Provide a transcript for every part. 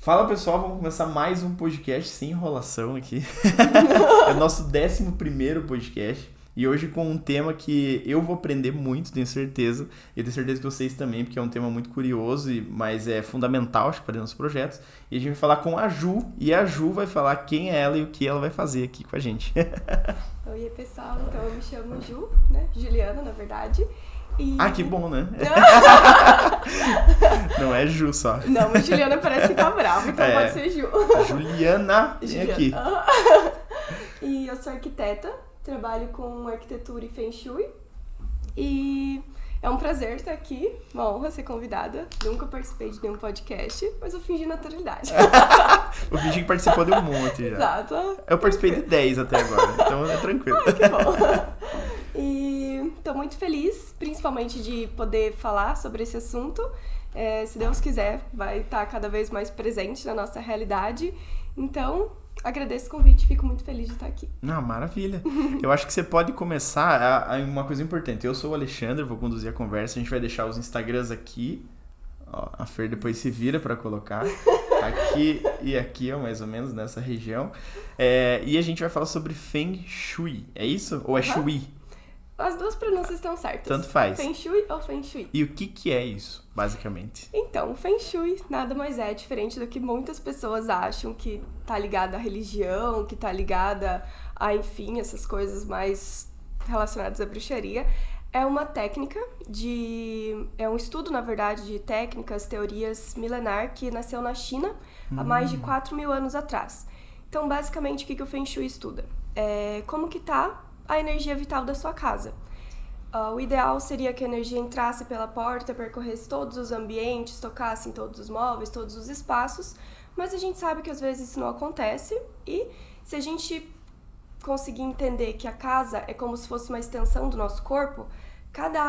Fala pessoal, vamos começar mais um podcast sem enrolação aqui. É o nosso 11º podcast. E hoje com um tema que eu vou aprender muito, tenho certeza. E tenho certeza que vocês também, porque é um tema muito curioso, mas é fundamental, acho que para dentro dos projetos. E a gente vai falar com a Ju, e a Ju vai falar quem é ela e o que ela vai fazer aqui com a gente. Oi pessoal, então eu me chamo Ju, né? Juliana, na verdade. E... Ah, que bom, né? Não é Ju só. Não, mas Juliana parece que tá brava, então pode ser Ju. Juliana, vem aqui. E eu sou arquiteta, trabalho com arquitetura e Feng Shui. E é um prazer estar aqui, uma honra ser convidada. Nunca participei de nenhum podcast, mas eu fingi naturalidade. Eu fingi que participou de um monte já. Exato. Eu participei de 10 até agora, então é tranquilo. Ai, que bom. E tô muito feliz, principalmente de poder falar sobre esse assunto. Se Deus quiser, vai estar cada vez mais presente na nossa realidade. Então, agradeço o convite, fico muito feliz de estar aqui. Não, maravilha. Eu acho que você pode começar, uma coisa importante. Eu sou o Alexandre, vou conduzir a conversa, a gente vai deixar os Instagrams aqui. Ó, a Fer depois se vira para colocar. Aqui e aqui, ó, mais ou menos, nessa região. E a gente vai falar sobre Feng Shui, é isso? Ou é Shui? As duas pronúncias estão certas. Tanto faz. Feng Shui ou Feng Shui. E o que é isso, basicamente? Então, Feng Shui nada mais é diferente do que muitas pessoas acham, que tá ligada à religião, que tá ligada a, enfim, essas coisas mais relacionadas à bruxaria. É uma técnica é um estudo, na verdade, de técnicas, teorias milenar que nasceu na China há mais de 4.000 anos atrás. Então, basicamente, o que o Feng Shui estuda? Como que tá a energia vital da sua casa. O ideal seria que a energia entrasse pela porta, percorresse todos os ambientes, tocasse em todos os móveis, todos os espaços, mas a gente sabe que às vezes isso não acontece, e se a gente conseguir entender que a casa é como se fosse uma extensão do nosso corpo, cada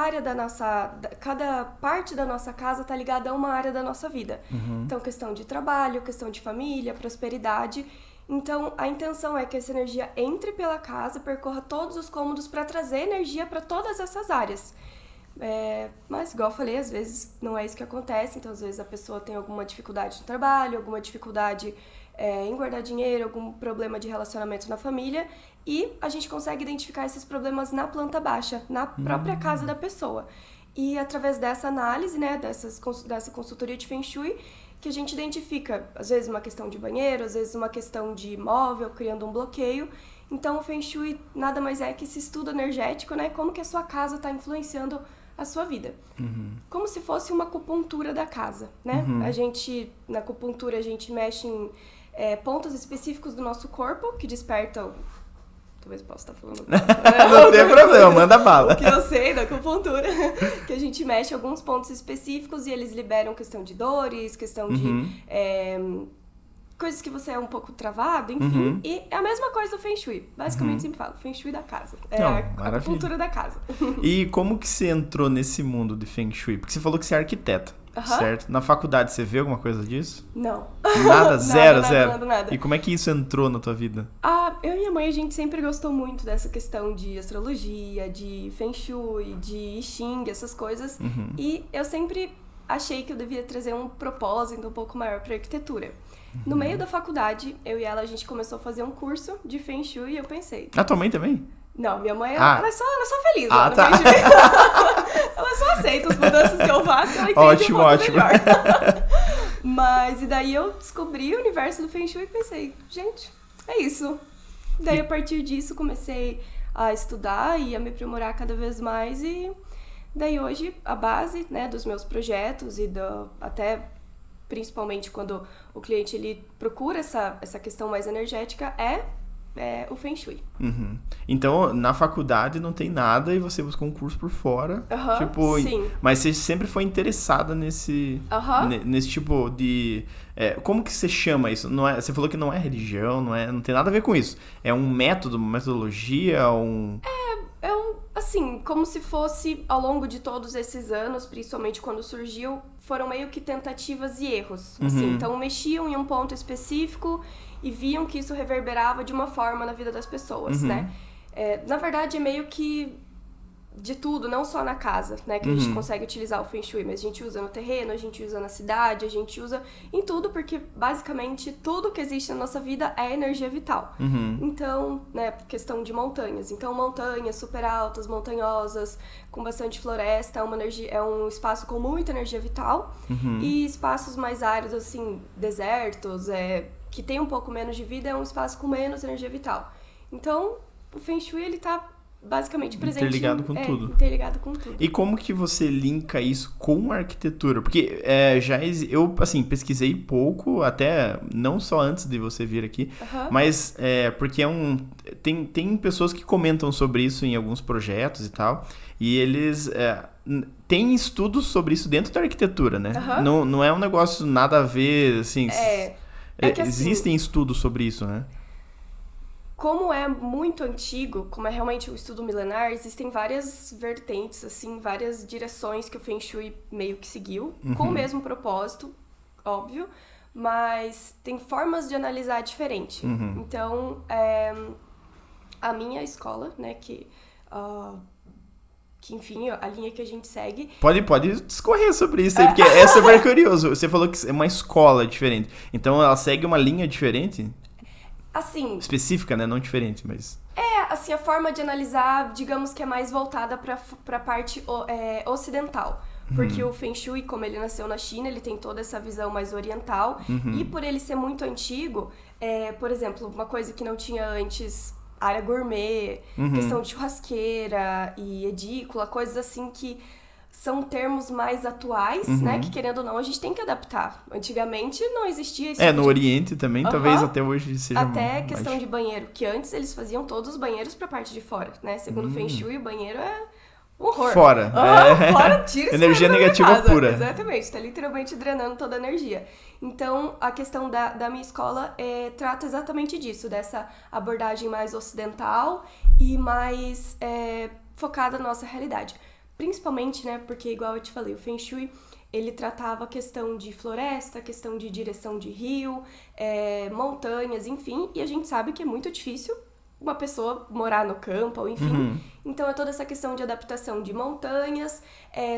parte da nossa casa está ligada a uma área da nossa vida. Então, questão de trabalho, questão de família, prosperidade. Então, a intenção é que essa energia entre pela casa, percorra todos os cômodos para trazer energia para todas essas áreas. Mas, igual eu falei, às vezes não é isso que acontece. Então, às vezes a pessoa tem alguma dificuldade no trabalho, alguma dificuldade em guardar dinheiro, algum problema de relacionamento na família. E a gente consegue identificar esses problemas na planta baixa, na própria casa da pessoa. E através dessa análise, né, dessa consultoria de Feng Shui, que a gente identifica, às vezes, uma questão de banheiro, às vezes uma questão de móvel, criando um bloqueio. Então, o Feng Shui nada mais é que esse estudo energético, né? Como que a sua casa está influenciando a sua vida. Como se fosse uma acupuntura da casa, né? Na acupuntura, a gente mexe em pontos específicos do nosso corpo que despertam... Talvez eu possa estar falando. Não tem problema, manda bala. O que eu sei da acupuntura, que a gente mexe em alguns pontos específicos e eles liberam questão de dores, questão de coisas que você é um pouco travado, enfim. E é a mesma coisa do Feng Shui. Basicamente, sempre falo, Feng Shui da casa. A acupuntura da casa. E como que você entrou nesse mundo de Feng Shui? Porque você falou que você é arquiteta, certo? Na faculdade você vê alguma coisa disso? Não. Nada? Zero? Nada. E como é que isso entrou na tua vida? Eu e minha mãe, a gente sempre gostou muito dessa questão de astrologia, de Feng Shui, de I Ching, essas coisas. E eu sempre achei que eu devia trazer um propósito um pouco maior para arquitetura. No meio da faculdade, eu e ela, a gente começou a fazer um curso de Feng Shui e eu pensei... A tua mãe também? Não, minha mãe, ela é só feliz. Tá. Ela só aceita as mudanças que eu faço, ela entende Ótimo. melhor. Mas, e daí eu descobri o universo do Feng Shui e pensei, gente, é isso. Daí, a partir disso, comecei a estudar e a me aprimorar cada vez mais. E daí, hoje, a base, né, dos meus projetos e até principalmente quando o cliente ele procura essa questão mais energética é o Feng Shui. Então, na faculdade não tem nada e você buscou um curso por fora. Sim. Mas você sempre foi interessada nesse tipo de... como que você chama isso? Você falou que não é religião, não tem nada a ver com isso. É um método, uma metodologia, assim, como se fosse, ao longo de todos esses anos, principalmente quando surgiu, foram meio que tentativas e erros. Assim, então, mexiam em um ponto específico e viam que isso reverberava de uma forma na vida das pessoas, né? Na verdade, é meio que de tudo, não só na casa, né, que a gente consegue utilizar o Feng Shui, mas a gente usa no terreno, a gente usa na cidade, a gente usa em tudo, porque basicamente tudo que existe na nossa vida é energia vital. Então, né, questão de montanhas. Então, montanhas super altas, montanhosas, com bastante floresta, é um espaço com muita energia vital. E espaços mais áridos, assim, desertos, que tem um pouco menos de vida, é um espaço com menos energia vital. Então, o Feng Shui, ele tá basicamente presente. Interligado com tudo. Interligado com tudo. E como que você linka isso com a arquitetura? Porque eu, assim, pesquisei pouco, até não só antes de você vir aqui, mas porque tem pessoas que comentam sobre isso em alguns projetos e tal, e eles têm estudos sobre isso dentro da arquitetura, né? Não é um negócio nada a ver, assim... que, assim, existem estudos sobre isso, né? Como é muito antigo, como é realmente um estudo milenar, existem várias vertentes, assim, várias direções que o Feng Shui meio que seguiu, com o mesmo propósito, óbvio, mas tem formas de analisar diferente. Então, a minha escola, né, que enfim, a linha que a gente segue... Pode discorrer sobre isso aí, porque é super curioso. Você falou que é uma escola diferente, então ela segue uma linha diferente? Assim... Específica, né? Não diferente, mas... assim, a forma de analisar, digamos que é mais voltada pra parte ocidental. Porque o Feng Shui, como ele nasceu na China, ele tem toda essa visão mais oriental. E por ele ser muito antigo, por exemplo, uma coisa que não tinha antes, área gourmet, questão de churrasqueira e edícula, coisas assim que... são termos mais atuais, né? Que, querendo ou não, a gente tem que adaptar. Antigamente não existia isso. No Oriente também, talvez até hoje seja até questão de banheiro, que antes eles faziam todos os banheiros pra parte de fora, né? Segundo o Feng Shui, o banheiro é um horror. Fora. Fora, tira isso energia negativa casa. Pura. Exatamente, tá literalmente drenando toda a energia. Então, a questão da minha escola trata exatamente disso, dessa abordagem mais ocidental e mais focada na nossa realidade. Principalmente, né, porque igual eu te falei, o Feng Shui, ele tratava a questão de floresta, a questão de direção de rio, montanhas, enfim, e a gente sabe que é muito difícil uma pessoa morar no campo, ou enfim. Então, é toda essa questão de adaptação de montanhas,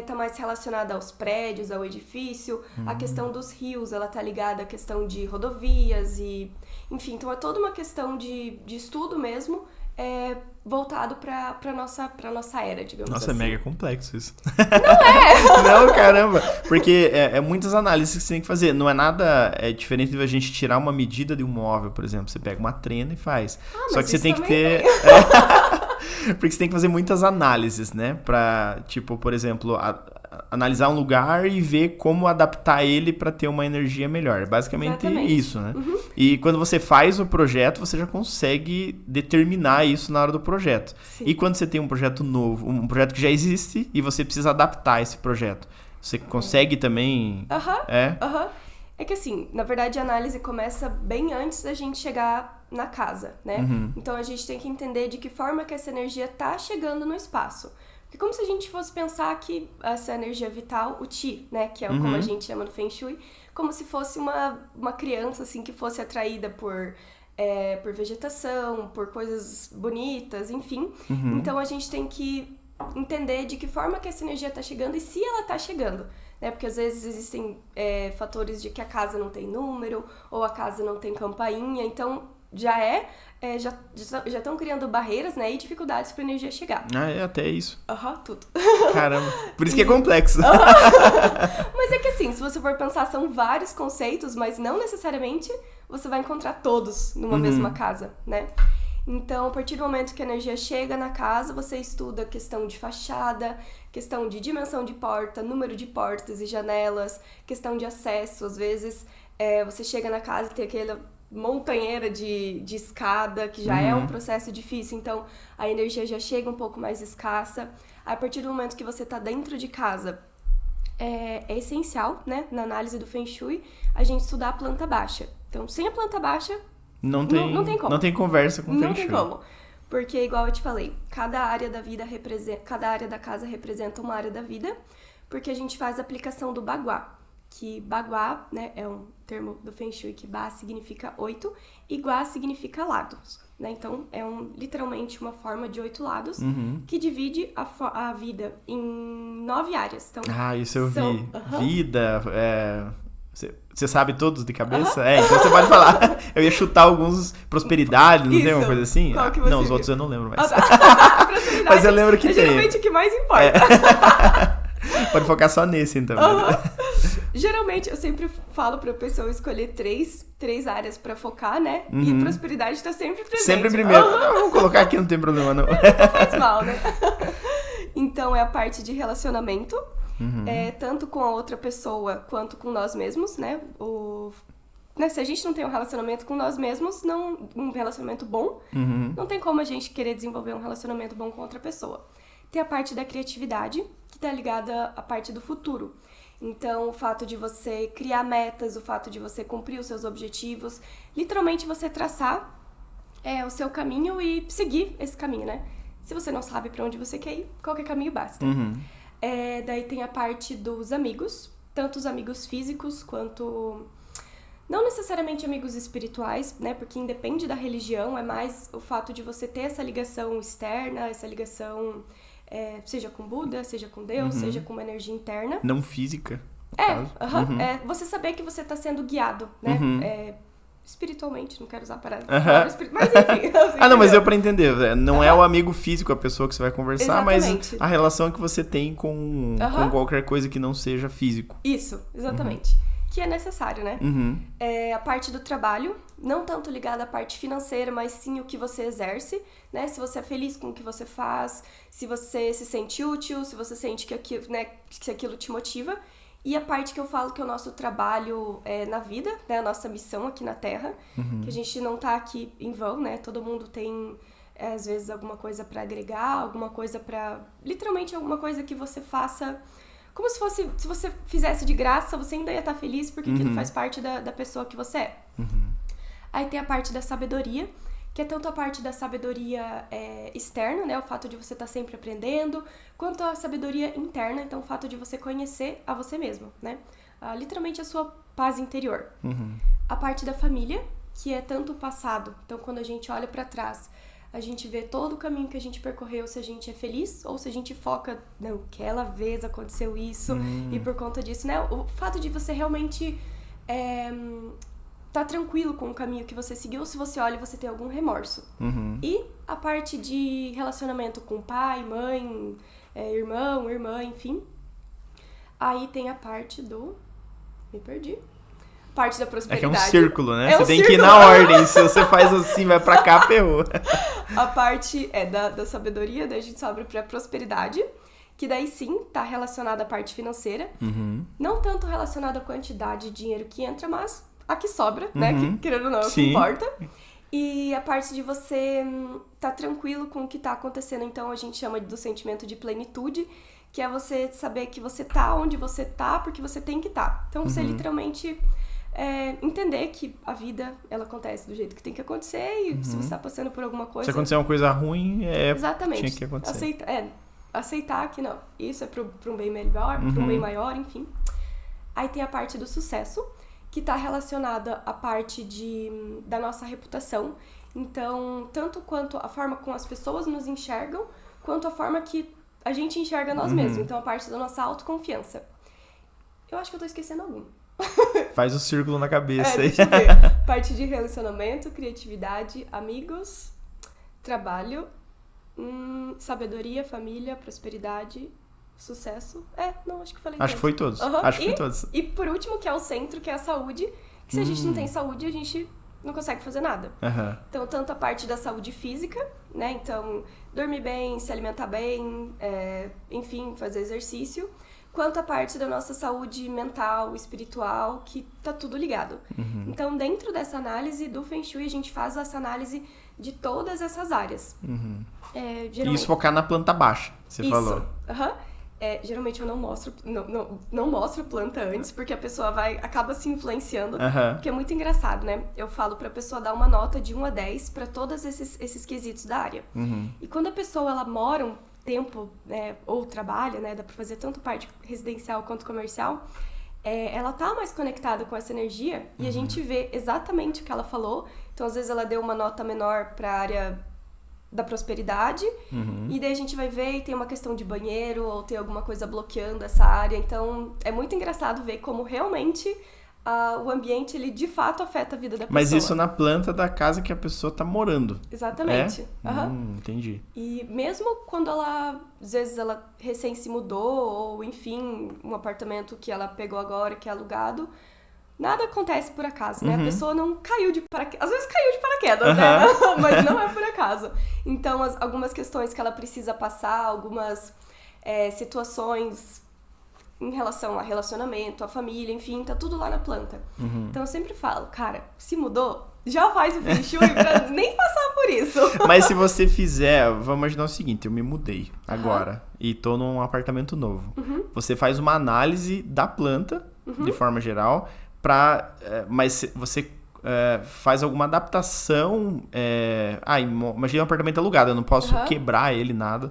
tá mais relacionada aos prédios, ao edifício, a questão dos rios, ela tá ligada à questão de rodovias, e enfim, então é toda uma questão de estudo mesmo, voltado pra nossa era, digamos assim. Nossa, é mega complexo isso. Não é? Não, caramba. Porque é muitas análises que você tem que fazer. Não é nada diferente de a gente tirar uma medida de um móvel, por exemplo. Você pega uma trena e faz. Só que você tem que ter... Porque você tem que fazer muitas análises, né? Pra, tipo, por exemplo, analisar um lugar e ver como adaptar ele para ter uma energia melhor. Basicamente isso, né? E quando você faz o projeto, você já consegue determinar isso na hora do projeto. Sim. E quando você tem um projeto novo, um projeto que já existe e você precisa adaptar esse projeto, você consegue também... É que assim, na verdade a análise começa bem antes da gente chegar na casa, né? Então a gente tem que entender de que forma que essa energia tá chegando no espaço. Porque como se a gente fosse pensar que essa energia vital, o Qi, né? Que é como a gente chama no Feng Shui, como se fosse uma criança, assim, que fosse atraída por vegetação, por coisas bonitas, enfim. Então a gente tem que entender de que forma que essa energia tá chegando e se ela tá chegando. Né? Porque às vezes existem fatores de que a casa não tem número, ou a casa não tem campainha, então já estão criando barreiras, né, e dificuldades para a energia chegar. Até isso. Tudo. Caramba, por isso que é complexo. Mas é que assim, se você for pensar, são vários conceitos, mas não necessariamente você vai encontrar todos numa mesma casa, né? Então, a partir do momento que a energia chega na casa, você estuda questão de fachada, questão de dimensão de porta, número de portas e janelas, questão de acesso. Às vezes, você chega na casa e tem aquela montanheira de escada, que já é um processo difícil, então a energia já chega um pouco mais escassa. A partir do momento que você está dentro de casa, é essencial, né, na análise do Feng Shui, a gente estudar a planta baixa. Então, sem a planta baixa, não tem como. Não tem conversa com o Feng Shui. Não tem como. Porque, igual eu te falei, cada área da casa representa uma área da vida, porque a gente faz a aplicação do Bagua. Que Bagua, né, é um termo do Feng Shui, que Ba significa 8 e Gua significa lados. né? Então, é literalmente uma forma de 8 lados que divide a vida em 9 áreas. Então, isso eu vi. Vida, você sabe todos de cabeça? Então você pode falar. Eu ia chutar alguns, prosperidade, não tem uma coisa assim? Qual que você não, os viu? outros eu não lembro mais. Mas eu lembro que tem. Geralmente o que mais importa. Pode focar só nesse, então. Geralmente, eu sempre falo pra pessoa escolher três áreas pra focar, né? E prosperidade tá sempre presente. Sempre primeiro. Vamos colocar aqui, não tem problema, não. Não faz mal, né? Então, é a parte de relacionamento. Tanto com a outra pessoa, quanto com nós mesmos, né? Se a gente não tem um relacionamento com nós mesmos, um relacionamento bom, não tem como a gente querer desenvolver um relacionamento bom com outra pessoa. Tem a parte da criatividade, que tá ligada à parte do futuro. Então, o fato de você criar metas, o fato de você cumprir os seus objetivos, literalmente você traçar o seu caminho e seguir esse caminho, né? Se você não sabe pra onde você quer ir, qualquer caminho basta. Daí tem a parte dos amigos, tanto os amigos físicos quanto... Não necessariamente amigos espirituais, né? Porque independe da religião, é mais o fato de você ter essa ligação externa, essa ligação... seja com Buda, seja com Deus, seja com uma energia interna. Não física. Você saber que você está sendo guiado, né? Espiritualmente, não quero usar a palavra espiritual, mas enfim. Não, mas deu pra entender. Não é o amigo físico, a pessoa que você vai conversar, exatamente. Mas a relação que você tem com qualquer coisa que não seja físico. Isso, exatamente. Que é necessário, né? A parte do trabalho, não tanto ligada à parte financeira, mas sim o que você exerce, né? Se você é feliz com o que você faz, se você se sente útil, se você sente que aquilo te motiva. E a parte que eu falo que é o nosso trabalho na vida, né? A nossa missão aqui na Terra, que a gente não tá aqui em vão, né? Todo mundo tem, às vezes, alguma coisa pra agregar, alguma coisa pra... Literalmente, alguma coisa que você faça... Como se fosse... Se você fizesse de graça, você ainda ia estar feliz, porque aquilo faz parte da pessoa que você é. Aí tem a parte da sabedoria, que é tanto a parte da sabedoria externa, né? O fato de você estar sempre aprendendo, quanto a sabedoria interna, então o fato de você conhecer a você mesmo, né? Literalmente a sua paz interior. A parte da família, que é tanto o passado. Então, quando a gente olha pra trás, a gente vê todo o caminho que a gente percorreu, se a gente é feliz ou se a gente foca, não, aquela vez aconteceu isso e por conta disso, né? O fato de você realmente tá tranquilo com o caminho que você seguiu, se você olha e você tem algum remorso. E a parte de relacionamento com pai, mãe, irmão, irmã, enfim. Aí tem a parte do... Me perdi. Parte da prosperidade. É um círculo, né? Você um tem círculo. que ir na ordem. Se você faz assim, vai pra cá, ferrou. A parte da sabedoria, daí a gente sobe pra prosperidade, que daí sim tá relacionada à parte financeira. Não tanto relacionada à quantidade de dinheiro que entra, mas a que sobra, né? Que, querendo ou não, é o que importa. E a parte de você tá tranquilo com o que tá acontecendo. Então, a gente chama do sentimento de plenitude, que é você saber que você tá onde você tá, porque você tem que tá. Então, você literalmente... entender que a vida, ela acontece do jeito que tem que acontecer e se você tá passando por alguma coisa... Se acontecer uma coisa ruim, exatamente. Tinha que acontecer. Aceitar que não, isso é pra um bem melhor, pra um bem maior, enfim. Aí tem a parte do sucesso, que tá relacionada à parte da nossa reputação. Então, tanto quanto a forma como as pessoas nos enxergam, quanto a forma que a gente enxerga nós mesmos. Então, a parte da nossa autoconfiança. Eu acho que eu tô esquecendo algum. Faz o círculo na cabeça aí. Deixa eu ver. Parte de relacionamento, criatividade, amigos, trabalho, sabedoria, família, prosperidade, sucesso. Acho que falei Acho que foi todos. Acho que foi todos. E por último, que é o centro, que é a saúde. Que se a gente não tem saúde, a gente não consegue fazer nada. Então, tanto a parte da saúde física, né? Então, dormir bem, se alimentar bem, enfim, fazer exercício. Quanto a parte da nossa saúde mental, espiritual, que tá tudo ligado. Então, dentro dessa análise do Feng Shui, a gente faz essa análise de todas essas áreas. Geralmente... E isso focar na planta baixa, você falou. Geralmente eu não mostro planta antes, porque a pessoa acaba se influenciando, porque é muito engraçado, né? Eu falo pra pessoa dar uma nota de 1 a 10 pra todos esses quesitos da área. E quando a pessoa, ela mora um tempo, né, ou trabalha, né, dá pra fazer tanto parte residencial quanto comercial, ela tá mais conectada com essa energia e a gente vê exatamente o que ela falou. Então, às vezes, ela deu uma nota menor para a área da prosperidade, e daí a gente vai ver e tem uma questão de banheiro, ou tem alguma coisa bloqueando essa área. Então, é muito engraçado ver como realmente o ambiente, ele de fato afeta a vida da pessoa. Mas isso na planta da casa que a pessoa tá morando. Exatamente. Entendi. E mesmo quando ela, às vezes ela recém se mudou, ou enfim, um apartamento que ela pegou agora, que é alugado, nada acontece por acaso, né? A pessoa não caiu de paraquedas. Às vezes caiu de paraquedas, né? Mas não é por acaso. Então, algumas questões que ela precisa passar, algumas situações em relação a relacionamento, a família, enfim, tá tudo lá na planta. Então, eu sempre falo, cara, se mudou, já faz o Feng Shui pra nem passar por isso. Mas se você fizer, vamos imaginar o seguinte, eu me mudei agora e tô num apartamento novo. Você faz uma análise da planta, de forma geral, mas você faz alguma adaptação. Imagina um apartamento alugado, eu não posso quebrar ele, nada.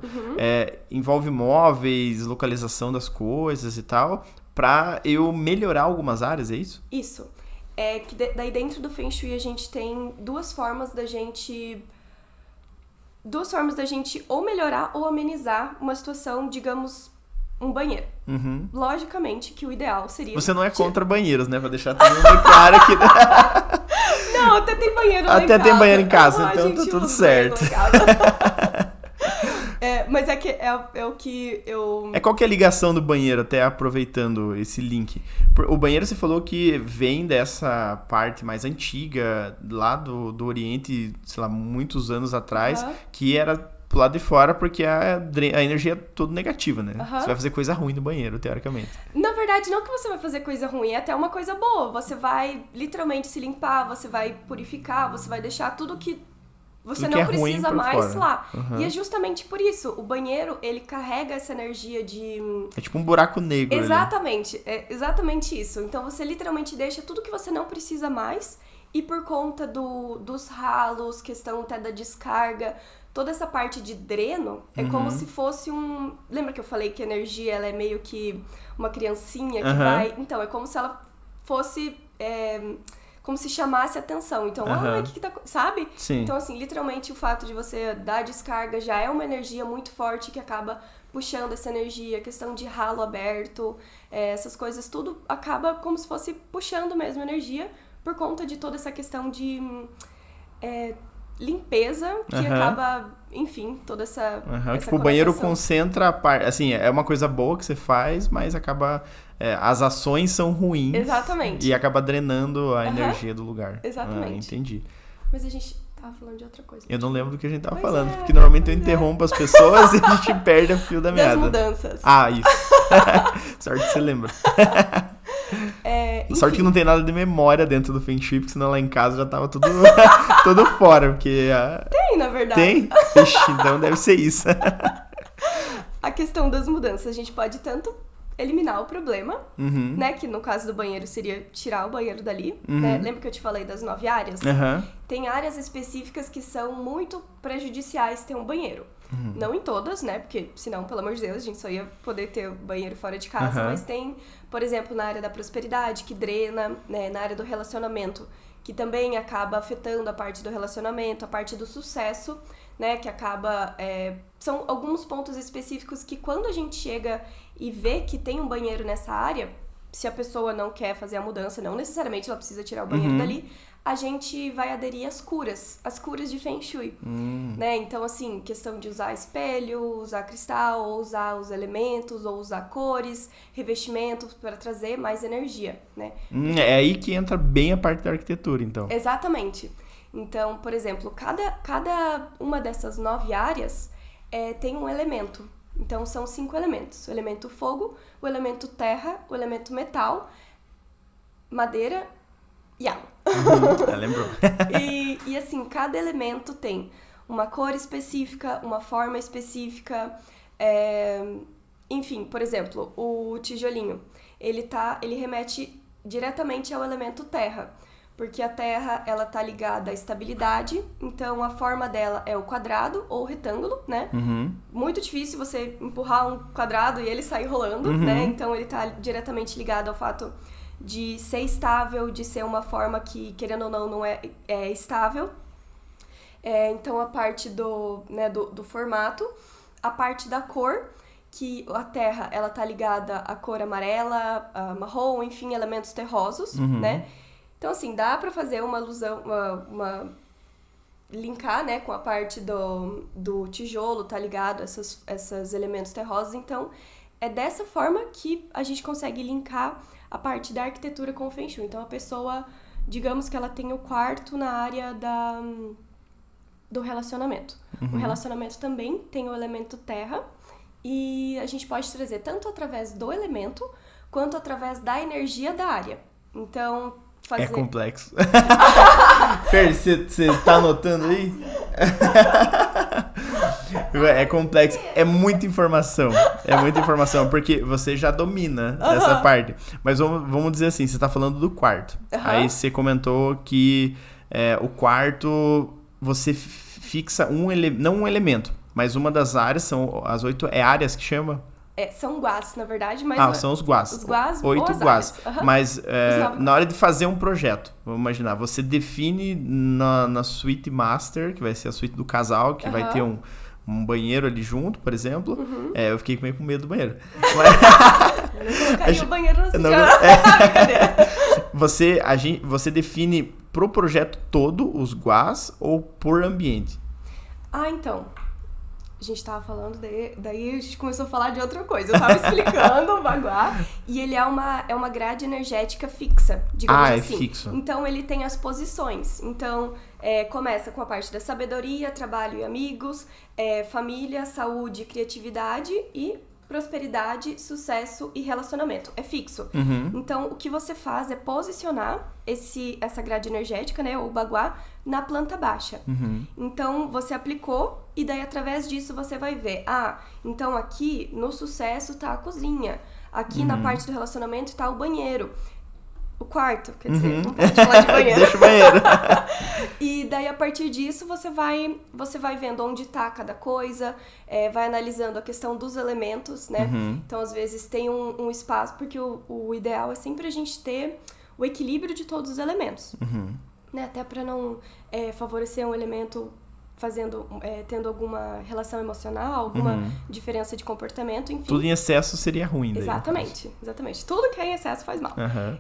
Envolve móveis, localização das coisas e tal, pra eu melhorar algumas áreas, é isso? Isso. Que daí dentro do Feng Shui a gente tem duas formas da gente ou melhorar ou amenizar uma situação, digamos, um banheiro. Logicamente que o ideal seria... Você não é contra banheiros, né? Pra deixar todo mundo claro que... Não, até tem banheiro lá em casa. Até tem banheiro em casa, então tá tudo certo. Mas é o que eu... Qual que é a ligação do banheiro, até aproveitando esse link? O banheiro você falou que vem dessa parte mais antiga, lá do Oriente, sei lá, muitos anos atrás, que era pro lado de fora porque a energia é toda negativa, né? Você vai fazer coisa ruim no banheiro, teoricamente. Na verdade, não que você vai fazer coisa ruim, é até uma coisa boa. Você vai literalmente se limpar, você vai purificar, você vai deixar tudo que você não precisa mais lá. E é justamente por isso. O banheiro, ele carrega essa energia de... É tipo um buraco negro. Exatamente. Ali. É exatamente isso. Então, você literalmente deixa tudo que você não precisa mais. E por conta dos ralos, questão até da descarga, toda essa parte de dreno, é como se fosse um... Lembra que eu falei que a energia, ela é meio que uma criancinha que vai... Então, é como se ela fosse... como se chamasse atenção. Então, o que tá... Sabe? Sim. Então, assim, literalmente o fato de você dar descarga já é uma energia muito forte que acaba puxando essa energia. Questão de ralo aberto, essas coisas, tudo acaba como se fosse puxando mesmo energia por conta de toda essa questão de limpeza que acaba, enfim, toda essa tipo, o banheiro concentra a parte... Assim, é uma coisa boa que você faz, mas acaba... as ações são ruins. Exatamente. E acaba drenando a energia do lugar. Exatamente. Entendi. Mas a gente tava falando de outra coisa. Eu não lembro do que a gente tava falando, porque normalmente eu interrompo as pessoas e a gente perde o fio da meada. Das mudanças. Isso. Sorte que você lembra. Sorte que não tem nada de memória dentro do Feng Shui, porque senão lá em casa já tava tudo fora, porque... Tem, na verdade. Tem? Ixi, então deve ser isso. A questão das mudanças, a gente pode tanto eliminar o problema, né? Que no caso do banheiro seria tirar o banheiro dali, né? Lembra que eu te falei das 9 áreas? Tem áreas específicas que são muito prejudiciais ter um banheiro. Não em todas, né? Porque senão, pelo amor de Deus, a gente só ia poder ter o banheiro fora de casa. Mas tem, por exemplo, na área da prosperidade, que drena, né? Na área do relacionamento, que também acaba afetando a parte do relacionamento, a parte do sucesso, né? Que acaba... são alguns pontos específicos que quando a gente chega e vê que tem um banheiro nessa área, se a pessoa não quer fazer a mudança, não necessariamente ela precisa tirar o banheiro dali, a gente vai aderir às curas de Feng Shui, né? Então, assim, questão de usar espelho, usar cristal, ou usar os elementos, ou usar cores, revestimentos para trazer mais energia, né? É aí que entra bem a parte da arquitetura, então. Exatamente. Então, por exemplo, cada uma dessas 9 áreas tem um elemento. Então, são 5 elementos. O elemento fogo, o elemento terra, o elemento metal, madeira e água. Lembrou. E assim, cada elemento tem uma cor específica, uma forma específica. Enfim, por exemplo, o tijolinho, ele remete diretamente ao elemento terra. Porque a terra, ela tá ligada à estabilidade, então a forma dela é o quadrado ou o retângulo, né? Muito difícil você empurrar um quadrado e ele sair rolando, né? Então ele tá diretamente ligado ao fato de ser estável, de ser uma forma que, querendo ou não é estável. Então, a parte do formato, a parte da cor, que a terra, ela tá ligada à cor amarela, a marrom, enfim, elementos terrosos, né? Então, assim, dá pra fazer uma alusão, linkar, né, com a parte do tijolo, tá ligado a esses elementos terrosos. Então, é dessa forma que a gente consegue linkar a parte da arquitetura com o Feng Shui. Então, a pessoa, digamos que ela tem o quarto na área do relacionamento. O relacionamento também tem o elemento terra, e a gente pode trazer tanto através do elemento, quanto através da energia da área. Então, fazer... É complexo. Fer, você tá anotando aí? É complexo. É muita informação, porque você já domina essa parte. Mas vamos dizer assim, você tá falando do quarto. Aí você comentou que o quarto, você fixa não um elemento, mas uma das áreas, são as 8 áreas que chama? São guás, na verdade, mas... são os guás. Os guás 8 guás. Mas na hora de fazer um projeto, vamos imaginar, você define na suíte master, que vai ser a suíte do casal, que vai ter um banheiro ali junto, por exemplo. Eu fiquei meio com medo do banheiro. Eu não colocaria o banheiro na suíte. Você define pro projeto todo os guás ou por ambiente? Então... A gente tava falando, daí a gente começou a falar de outra coisa. Eu tava explicando o baguá, e ele é uma grade energética fixa, digamos assim. É fixo. Então, ele tem as posições. Então, começa com a parte da sabedoria, trabalho e amigos, família, saúde, criatividade e prosperidade, sucesso e relacionamento. É fixo. Então, o que você faz é posicionar essa grade energética, né, o baguá, na planta baixa. Então, você aplicou, e daí, através disso, você vai ver, então aqui, no sucesso, tá a cozinha. Aqui, na parte do relacionamento, tá o banheiro. O quarto, quer dizer, não pode falar de banheiro. Deixa o banheiro. E daí, a partir disso, você vai vendo onde tá cada coisa, vai analisando a questão dos elementos, né? Então, às vezes, tem um espaço, porque o ideal é sempre a gente ter o equilíbrio de todos os elementos. Né? Até para não favorecer um elemento tendo alguma relação emocional, alguma diferença de comportamento, enfim. Tudo em excesso seria ruim. Daí, exatamente. Tudo que é em excesso faz mal.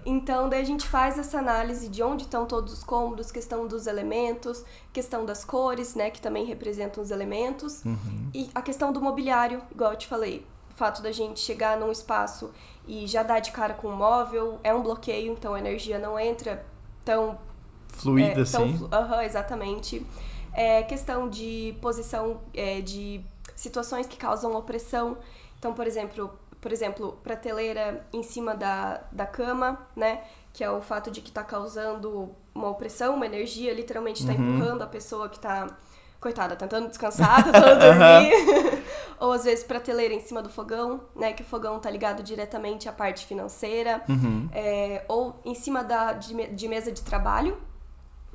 Então, daí a gente faz essa análise de onde estão todos os cômodos, questão dos elementos, questão das cores, né, que também representam os elementos, e a questão do mobiliário, igual eu te falei. O fato da gente chegar num espaço e já dar de cara com o móvel é um bloqueio, então a energia não entra tão... fluida, assim. Exatamente. Questão de posição, de situações que causam opressão. Então, por exemplo, prateleira em cima da cama, né? Que é o fato de que tá causando uma opressão, uma energia, literalmente tá empurrando a pessoa que tá, coitada, tentando descansar, tentando dormir. Ou às vezes prateleira em cima do fogão, né? Que o fogão tá ligado diretamente à parte financeira. Ou em cima de mesa de trabalho,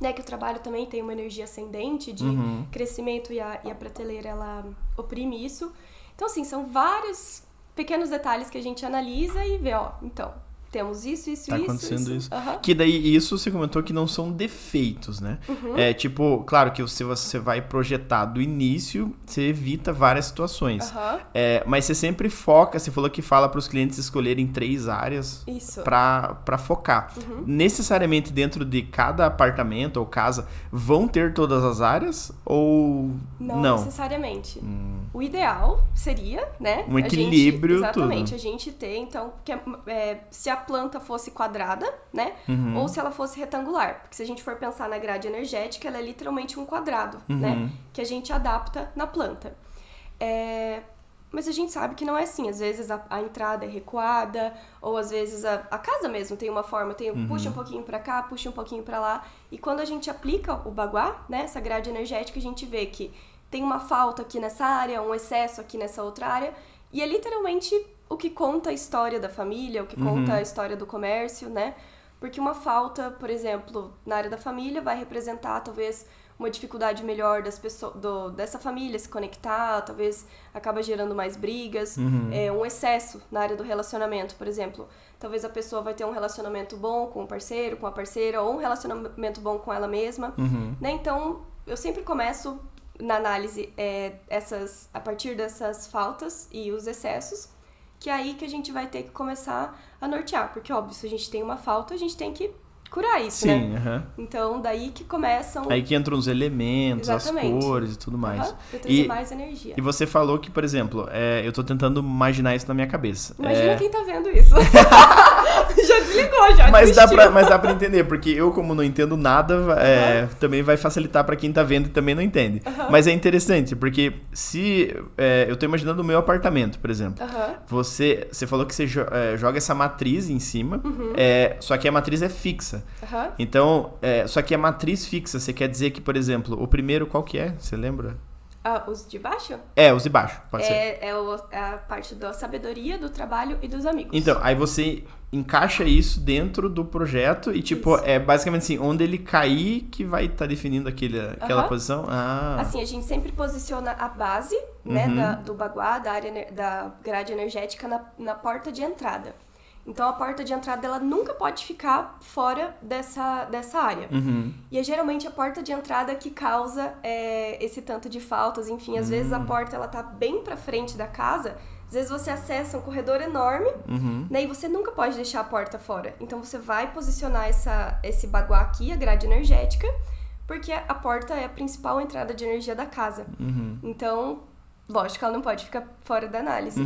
né, que o trabalho também tem uma energia ascendente de crescimento, e a prateleira, ela oprime isso. Então, assim, são vários pequenos detalhes que a gente analisa e vê, então, temos isso. Tá acontecendo isso. Que daí, isso você comentou que não são defeitos, né? Tipo, claro que se você vai projetar do início, você evita várias situações. Mas você sempre foca, você falou que fala para os clientes escolherem 3 áreas para focar. Necessariamente dentro de cada apartamento ou casa, vão ter todas as áreas ou não? Necessariamente. O ideal seria, né? Um equilíbrio, exatamente, tudo. A gente ter, então, se a planta fosse quadrada, né? Ou se ela fosse retangular. Porque se a gente for pensar na grade energética, ela é literalmente um quadrado, né? Que a gente adapta na planta. Mas a gente sabe que não é assim. Às vezes a entrada é recuada, ou às vezes a casa mesmo tem uma forma, puxa um pouquinho pra cá, puxa um pouquinho pra lá. E quando a gente aplica o baguá, né? Essa grade energética, a gente vê que tem uma falta aqui nessa área, um excesso aqui nessa outra área. E é literalmente o que conta a história da família, o que conta a história do comércio, né? Porque uma falta, por exemplo, na área da família vai representar talvez uma dificuldade melhor das pessoas, dessa família se conectar, talvez acaba gerando mais brigas, um excesso na área do relacionamento, por exemplo. Talvez a pessoa vai ter um relacionamento bom com o parceiro, com a parceira, ou um relacionamento bom com ela mesma, né? Então, eu sempre começo na análise a partir dessas faltas e os excessos, que é aí que a gente vai ter que começar a nortear. Porque, óbvio, se a gente tem uma falta, a gente tem que curar isso, né? Então, daí que começam... Aí que entram os elementos, Exatamente. As cores e tudo mais. Pra trazer mais energia. E você falou que, por exemplo, eu tô tentando imaginar isso na minha cabeça. Imagina quem tá vendo isso. Já desligou, já mas dá pra entender, porque eu, como não entendo nada, também vai facilitar pra quem tá vendo e também não entende. Mas é interessante, porque se... eu tô imaginando o meu apartamento, por exemplo. Você falou que você joga essa matriz em cima, só que a matriz é fixa. Então, só que a matriz fixa, você quer dizer que, por exemplo, o primeiro qual que é? Você lembra? Os de baixo? Os de baixo, pode ser. É a parte da sabedoria, do trabalho e dos amigos. Então, aí você encaixa isso dentro do projeto e, tipo, isso. Basicamente assim, onde ele cair que vai estar definindo aquela posição. Assim, a gente sempre posiciona a base, né, do baguá, da grade energética na porta de entrada. Então, a porta de entrada, ela nunca pode ficar fora dessa área. E é geralmente a porta de entrada que causa esse tanto de faltas. Enfim, às vezes a porta, ela tá bem pra frente da casa. Às vezes você acessa um corredor enorme, né? E você nunca pode deixar a porta fora. Então, você vai posicionar esse baguá aqui, a grade energética, porque a porta é a principal entrada de energia da casa. Então... Lógico, ela não pode ficar fora da análise.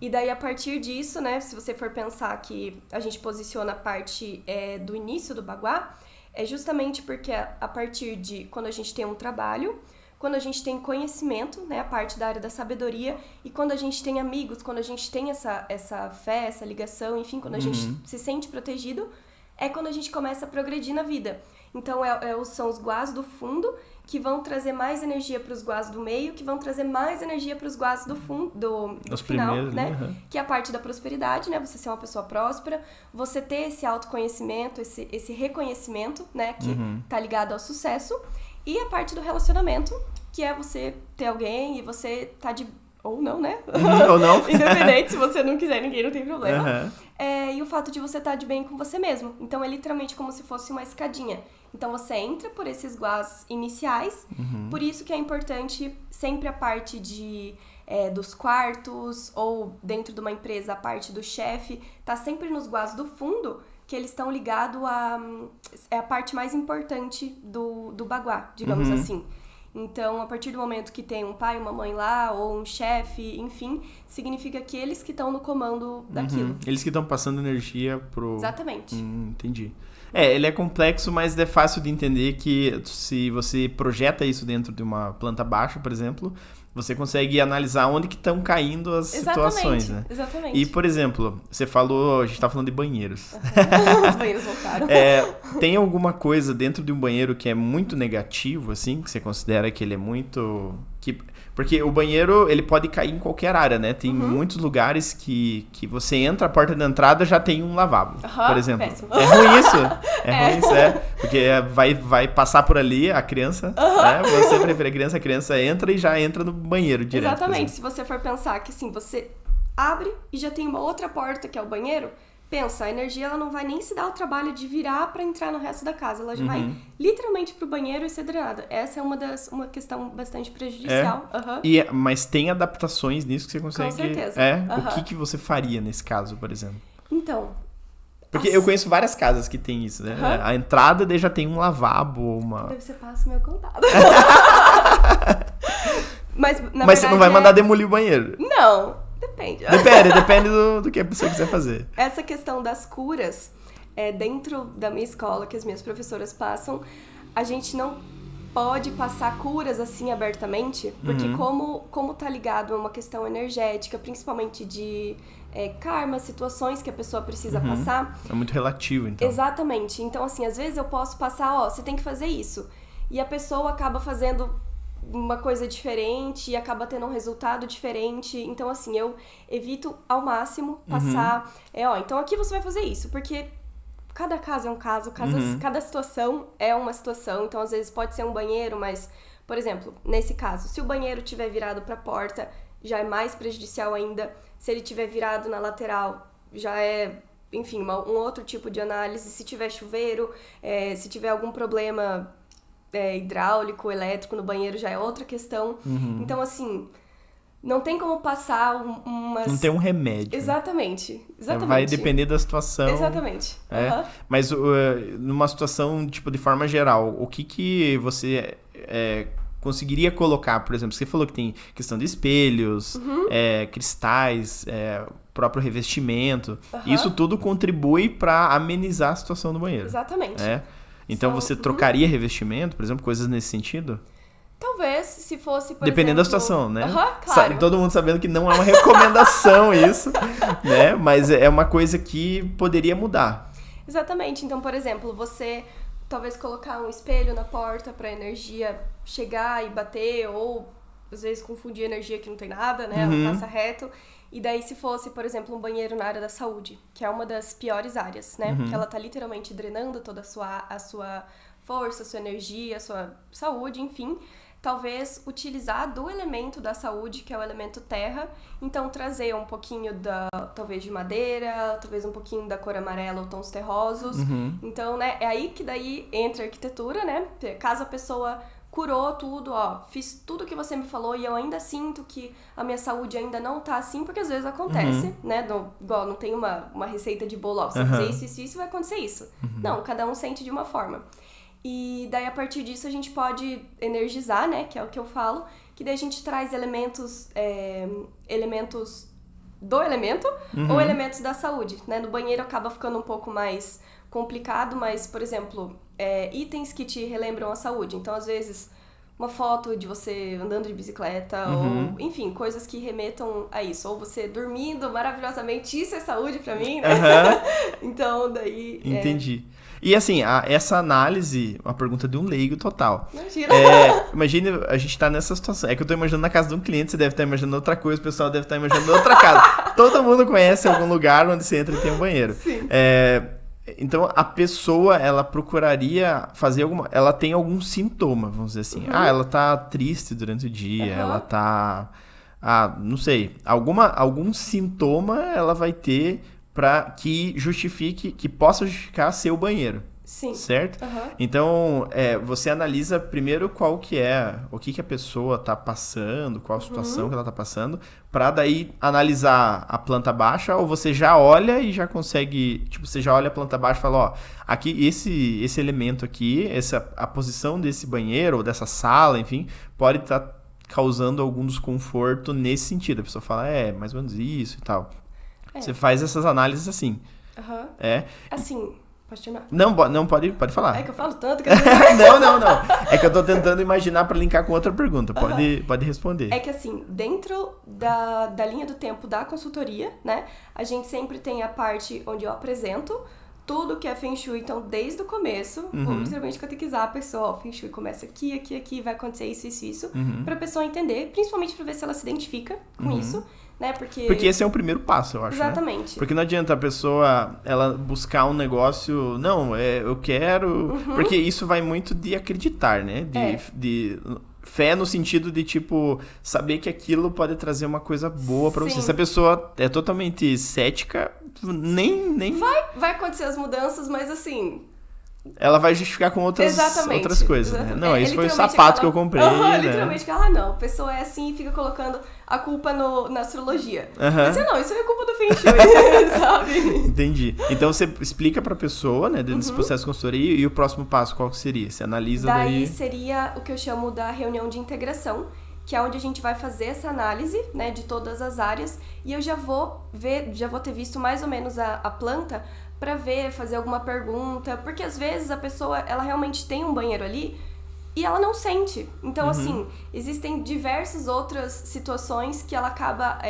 E daí, a partir disso, né, se você for pensar que a gente posiciona a parte do início do baguá, é justamente porque a partir de quando a gente tem um trabalho, quando a gente tem conhecimento, né, a parte da área da sabedoria, e quando a gente tem amigos, quando a gente tem essa fé, essa ligação, enfim, quando a gente se sente protegido, é quando a gente começa a progredir na vida. Então, são os guás do fundo que vão trazer mais energia para os guás do meio, que vão trazer mais energia para os guás do fundo, do final, né? Que é a parte da prosperidade, né? Você ser uma pessoa próspera, você ter esse autoconhecimento, esse reconhecimento, né? Que tá ligado ao sucesso. E a parte do relacionamento, que é você ter alguém e você tá de... Ou não, né? Ou não. Independente, se você não quiser, ninguém não tem problema. E o fato de você estar de bem com você mesmo. Então, é literalmente como se fosse uma escadinha. Então, você entra por esses guás iniciais. Por isso que é importante sempre a parte dos quartos ou dentro de uma empresa, a parte do chefe. Tá sempre nos guás do fundo, que eles estão ligados é a parte mais importante do baguá, digamos assim. Então, a partir do momento que tem um pai, uma mãe lá, ou um chefe, enfim, significa que eles que estão no comando daquilo. Eles que estão passando energia pro... Exatamente. Entendi. Ele é complexo, mas é fácil de entender que se você projeta isso dentro de uma planta baixa, por exemplo, você consegue analisar onde que estão caindo as situações, né? Exatamente. E, por exemplo, você falou, a gente tá falando de banheiros. Os banheiros voltaram. Tem alguma coisa dentro de um banheiro que é muito negativo, assim, que você considera que ele é muito... Porque o banheiro, ele pode cair em qualquer área, né? Tem muitos lugares que você entra, a porta de entrada já tem um lavabo, por exemplo. Péssimo. É ruim isso? Ruim isso, porque vai passar por ali a criança, né? Você prefere a criança entra e já entra no banheiro direto. Exatamente. Se você for pensar que, assim, você abre e já tem uma outra porta, que é o banheiro, pensa, a energia ela não vai nem se dar o trabalho de virar pra entrar no resto da casa. Ela já vai literalmente pro banheiro e ser drenada. Essa é uma questão bastante prejudicial. Mas tem adaptações nisso que você consegue... Com certeza. O que você faria nesse caso, por exemplo? Então... Porque eu conheço várias casas que tem isso, né? A entrada daí já tem um lavabo, uma... Deve ser passa o meu contato. Mas você não vai mandar demolir o banheiro? Não. Depende. Depende do que a pessoa quiser fazer. Essa questão das curas, dentro da minha escola, que as minhas professoras passam, a gente não pode passar curas assim abertamente, porque como tá ligado a uma questão energética, principalmente de karma, situações que a pessoa precisa passar. É muito relativo, então. Exatamente. Então, assim, às vezes eu posso passar, você tem que fazer isso. E a pessoa acaba fazendo uma coisa diferente e acaba tendo um resultado diferente. Então, assim, eu evito ao máximo passar... então aqui você vai fazer isso, porque cada caso é um caso, cada situação é uma situação. Então, às vezes, pode ser um banheiro, mas, por exemplo, nesse caso, se o banheiro estiver virado para a porta, já é mais prejudicial ainda. Se ele estiver virado na lateral, já é, enfim, um outro tipo de análise. Se tiver chuveiro, se tiver algum problema hidráulico, elétrico no banheiro, já é outra questão. Então, assim, não tem como passar umas... Não tem um remédio. Exatamente. Vai depender da situação. Exatamente. Mas numa situação, tipo, de forma geral, o que você conseguiria colocar, por exemplo, você falou que tem questão de espelhos, cristais, próprio revestimento. Isso tudo contribui para amenizar a situação do banheiro. Exatamente. Então você trocaria revestimento, por exemplo, coisas nesse sentido? Talvez, se fosse, por dependendo exemplo... da situação, né? Claro. Todo mundo sabendo que não é uma recomendação isso, né? Mas é uma coisa que poderia mudar. Exatamente. Então, por exemplo, você talvez colocar um espelho na porta para a energia chegar e bater, ou às vezes confundir energia que não tem nada, né? Ela passa reto. E daí, se fosse, por exemplo, um banheiro na área da saúde, que é uma das piores áreas, né? Porque ela tá literalmente drenando toda a sua força, a sua energia, a sua saúde, enfim. Talvez utilizar do elemento da saúde, que é o elemento terra, então trazer um pouquinho talvez de madeira, talvez um pouquinho da cor amarela ou tons terrosos. Então, né, é aí que daí entra a arquitetura, né? Caso a pessoa curou tudo, fiz tudo que você me falou e eu ainda sinto que a minha saúde ainda não tá assim, porque às vezes acontece, né? Igual não tem uma receita de bolo, você fazer isso, vai acontecer isso. Não, cada um sente de uma forma. E daí, a partir disso, a gente pode energizar, né? Que é o que eu falo. Que daí a gente traz elementos do elemento ou elementos da saúde, né? No banheiro acaba ficando um pouco mais complicado, mas, por exemplo, itens que te relembram a saúde. Então, às vezes, uma foto de você andando de bicicleta ou, enfim, coisas que remetam a isso. Ou você dormindo maravilhosamente. Isso é saúde pra mim, né? Então, daí... Entendi. E assim, essa análise, uma pergunta de um leigo total. Imagina, a gente tá nessa situação. É que eu tô imaginando na casa de um cliente, você deve estar imaginando outra coisa, o pessoal deve estar imaginando outra casa. Todo mundo conhece algum lugar onde você entra e tem um banheiro. Sim. Então, a pessoa, ela procuraria fazer ela tem algum sintoma, vamos dizer assim. Ela tá triste durante o dia, ela tá... não sei. Algum sintoma ela vai ter para que possa justificar ser o banheiro. Sim. Certo? Então, você analisa primeiro qual que é, o que a pessoa tá passando, qual a situação que ela tá passando, para daí analisar a planta baixa, ou você já olha e já consegue, tipo, você já olha a planta baixa e fala, aqui, esse elemento aqui, a posição desse banheiro, ou dessa sala, enfim, pode estar causando algum desconforto nesse sentido. A pessoa fala, mais ou menos isso e tal. Você faz essas análises assim. Assim, pode terminar? Não, pode falar. É que eu falo tanto que... Não. É que eu tô tentando imaginar pra linkar com outra pergunta. Pode responder. É que assim, dentro da linha do tempo da consultoria, né? A gente sempre tem a parte onde eu apresento tudo que é Feng Shui, então desde o começo, vou literalmente catequizar a pessoa, Feng Shui começa aqui, vai acontecer isso, pra pessoa entender, principalmente pra ver se ela se identifica com isso. Né? Porque esse é o primeiro passo, eu acho. Exatamente. Né? Porque não adianta a pessoa ela buscar um negócio, eu quero... Porque isso vai muito de acreditar, né? De fé no sentido de, tipo, saber que aquilo pode trazer uma coisa boa pra você. Se a pessoa é totalmente cética, nem... Vai acontecer as mudanças, mas assim... Ela vai justificar com outras coisas, né? Não, esse foi o sapato que eu comprei, né? Literalmente, não, a pessoa é assim e fica colocando a culpa na astrologia. Mas isso é culpa do Feng Shui, sabe? Entendi. Então você explica pra pessoa, né, desse processo de consultoria, e o próximo passo qual que seria? Você analisa daí... seria o que eu chamo da reunião de integração, que é onde a gente vai fazer essa análise, né, de todas as áreas, e eu já vou ter visto mais ou menos a planta pra fazer alguma pergunta, porque às vezes a pessoa, ela realmente tem um banheiro ali e ela não sente. Então, assim, existem diversas outras situações que ela acaba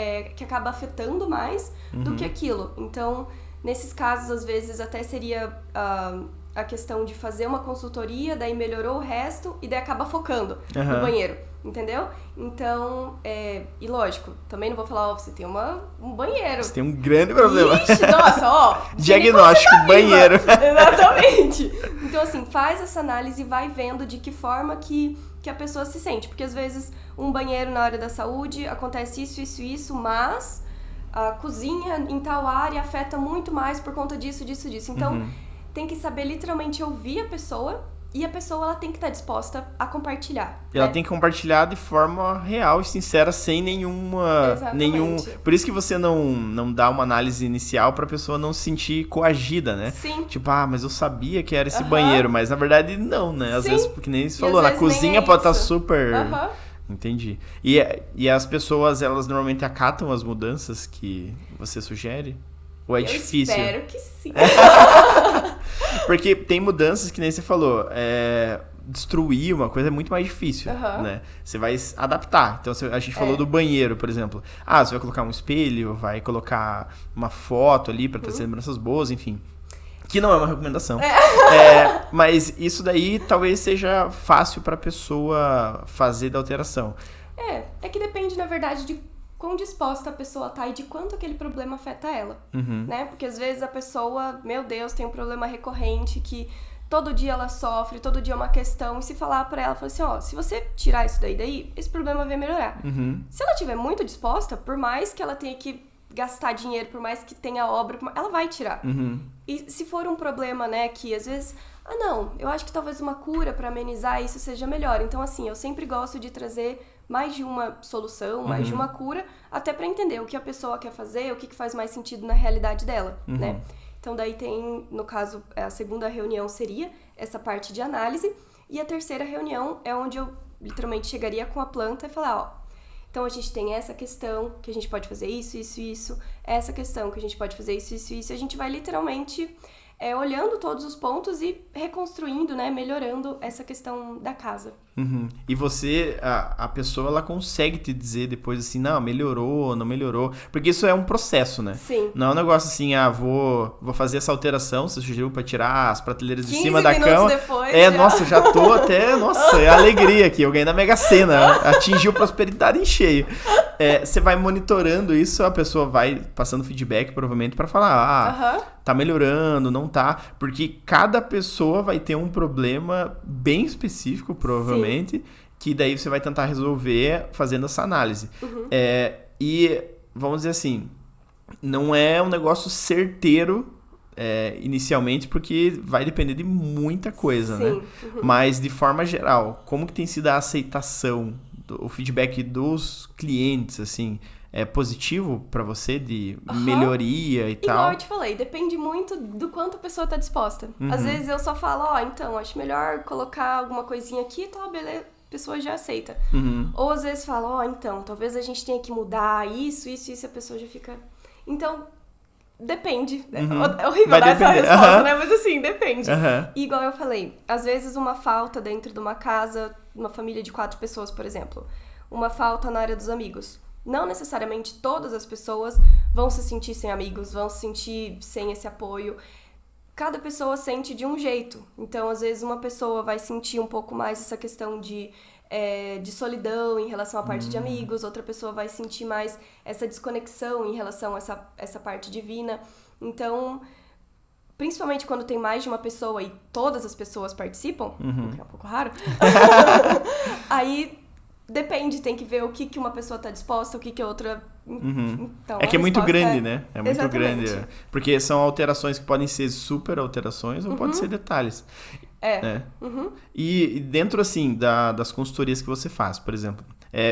afetando mais do que aquilo. Então, nesses casos, às vezes, até seria a questão de fazer uma consultoria, daí melhorou o resto e daí acaba focando no banheiro. entendeu? Então, e lógico, também não vou falar, ó, você tem um banheiro. Você tem um grande problema. Ixi, nossa, ó. Diagnóstico, banheiro. Exatamente. Então, assim, faz essa análise e vai vendo de que forma que a pessoa se sente. Porque, às vezes, um banheiro na área da saúde, acontece isso, mas a cozinha em tal área afeta muito mais por conta disso. Então, tem que saber literalmente ouvir a pessoa e a pessoa ela tem que estar disposta a compartilhar. Ela tem que compartilhar de forma real e sincera, sem nenhuma... Por isso que você não dá uma análise inicial pra pessoa não se sentir coagida, né? Sim. Tipo, mas eu sabia que era esse banheiro, mas na verdade não, né? Às vezes, porque nem você falou, na cozinha pode estar super... Entendi. E as pessoas, elas normalmente acatam as mudanças que você sugere? Ou é difícil? Eu espero que sim. Porque tem mudanças que nem você falou, destruir uma coisa é muito mais difícil, né? Você vai adaptar. Então, a gente falou do banheiro, por exemplo. Você vai colocar um espelho, vai colocar uma foto ali pra ter lembranças boas, enfim. Que não é uma recomendação. Mas isso daí talvez seja fácil pra pessoa fazer da alteração. É que depende, na verdade, de quão disposta a pessoa tá e de quanto aquele problema afeta ela, né? Porque às vezes a pessoa, meu Deus, tem um problema recorrente que todo dia ela sofre, todo dia é uma questão, e se falar pra ela, fala assim, ó, se você tirar isso daí, esse problema vai melhorar. Se ela estiver muito disposta, por mais que ela tenha que gastar dinheiro, por mais que tenha obra, ela vai tirar. E se for um problema, né, que às vezes, não, eu acho que talvez uma cura pra amenizar isso seja melhor. Então, assim, eu sempre gosto de trazer mais de uma solução, mais de uma cura, até pra entender o que a pessoa quer fazer, o que faz mais sentido na realidade dela, né? Então, daí tem, no caso, a segunda reunião seria essa parte de análise, e a terceira reunião é onde eu literalmente chegaria com a planta e falar, ó, então a gente tem essa questão que a gente pode fazer isso, essa questão que a gente pode fazer isso, a gente vai literalmente olhando todos os pontos e reconstruindo, né, melhorando essa questão da casa. E você, a pessoa, ela consegue te dizer depois assim, não, melhorou, não melhorou, porque isso é um processo, né? Sim. Não é um negócio assim, vou fazer essa alteração, você sugeriu pra tirar as prateleiras de 15 cima da cama. Depois, nossa, já tô até, é alegria aqui, eu ganhei na Mega Sena, atingiu prosperidade em cheio. Você vai monitorando isso, a pessoa vai passando feedback, provavelmente, pra falar, tá melhorando, não tá, porque cada pessoa vai ter um problema bem específico, provavelmente, que daí você vai tentar resolver fazendo essa análise. E, vamos dizer assim, não é um negócio certeiro inicialmente, porque vai depender de muita coisa, né? Mas, de forma geral, como que tem sido a aceitação, o feedback dos clientes, assim, é positivo pra você, de melhoria e tal? Igual eu te falei, depende muito do quanto a pessoa tá disposta. Às vezes eu só falo, então, acho melhor colocar alguma coisinha aqui e tal, beleza, a pessoa já aceita. Ou às vezes fala, então, talvez a gente tenha que mudar isso, a pessoa já fica... Então, depende. É horrível dar essa resposta, né? Mas assim, depende. E igual eu falei, às vezes uma falta dentro de uma casa, uma família de 4 pessoas, por exemplo. Uma falta na área dos amigos. Não necessariamente todas as pessoas vão se sentir sem amigos, vão se sentir sem esse apoio. Cada pessoa sente de um jeito. Então, às vezes, uma pessoa vai sentir um pouco mais essa questão de solidão em relação à parte de amigos, outra pessoa vai sentir mais essa desconexão em relação a essa parte divina. Então, principalmente quando tem mais de uma pessoa e todas as pessoas participam, que é um pouco raro, aí depende, tem que ver o que uma pessoa tá disposta, o que a outra... Então, que é muito grande, né? É muito grande. Porque são alterações que podem ser super alterações ou podem ser detalhes. E dentro, assim, das consultorias que você faz, por exemplo,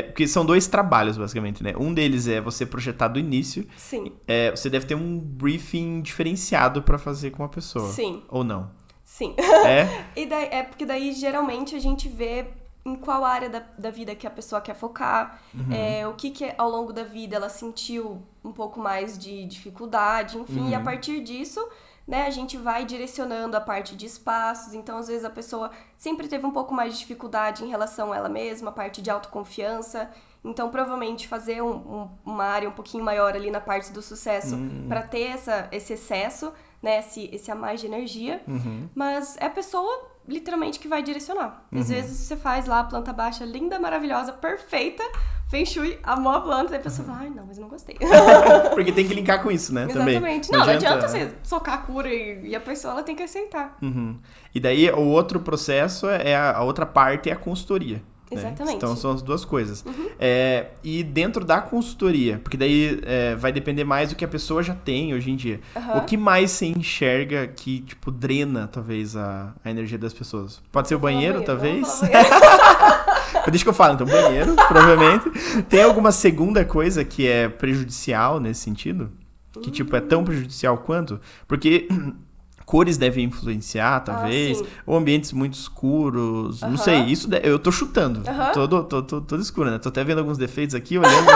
porque são 2 trabalhos, basicamente, né? Um deles é você projetar do início. Sim. Você deve ter um briefing diferenciado pra fazer com a pessoa. Sim. Ou não? Sim. Porque daí, geralmente, a gente vê em qual área da vida que a pessoa quer focar, o que ao longo da vida ela sentiu um pouco mais de dificuldade, enfim, e a partir disso, né, a gente vai direcionando a parte de espaços. Então, às vezes, a pessoa sempre teve um pouco mais de dificuldade em relação a ela mesma, a parte de autoconfiança. Então, provavelmente, fazer uma área um pouquinho maior ali na parte do sucesso para ter esse excesso, né, esse a mais de energia, mas é a pessoa literalmente que vai direcionar. Às vezes você faz lá a planta baixa linda, maravilhosa, perfeita, Feng Shui, amou a planta, e a pessoa fala, ai, não, mas eu não gostei. Porque tem que linkar com isso, né? Exatamente. Também. Não adianta você socar a cura e a pessoa ela tem que aceitar. E daí o outro processo a outra parte é a consultoria. Exatamente. Né? Então são as duas coisas. E dentro da consultoria, porque daí vai depender mais do que a pessoa já tem hoje em dia. O que mais você enxerga que, tipo, drena, talvez, a energia das pessoas? Pode ser o banheiro, talvez? Deixa que eu falo, então, banheiro, provavelmente. Tem alguma segunda coisa que é prejudicial nesse sentido? Que, tipo, é tão prejudicial quanto? Porque cores devem influenciar, talvez, ou ambientes muito escuros, não sei, isso eu tô chutando, todo escuro, né? Tô até vendo alguns defeitos aqui, olhando,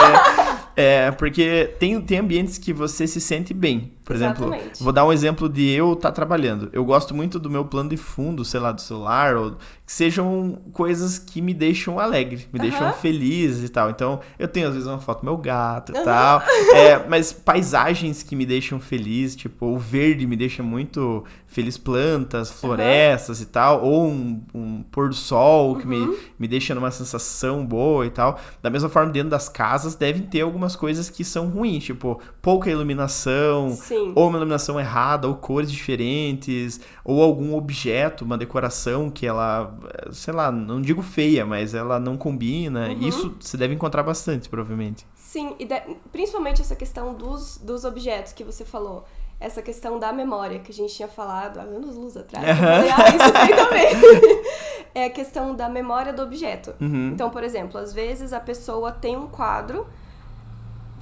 porque tem ambientes que você se sente bem. Por exemplo, vou dar um exemplo de eu estar trabalhando. Eu gosto muito do meu plano de fundo, sei lá, do celular, ou que sejam coisas que me deixam alegre, me deixam feliz e tal. Então, eu tenho, às vezes, uma foto do meu gato e tal. Mas paisagens que me deixam feliz, tipo, o verde me deixa muito feliz, plantas, florestas e tal. Ou um pôr do sol que me deixa numa sensação boa e tal. Da mesma forma, dentro das casas, devem ter algumas coisas que são ruins, tipo, pouca iluminação. Sim. Ou uma iluminação errada, ou cores diferentes, ou algum objeto, uma decoração que ela, sei lá, não digo feia, mas ela não combina. Isso você deve encontrar bastante, provavelmente. Sim, e principalmente essa questão dos objetos que você falou. Essa questão da memória que a gente tinha falado há anos-luz atrás. Eu falei, isso aí também. É a questão da memória do objeto. Então, por exemplo, às vezes a pessoa tem um quadro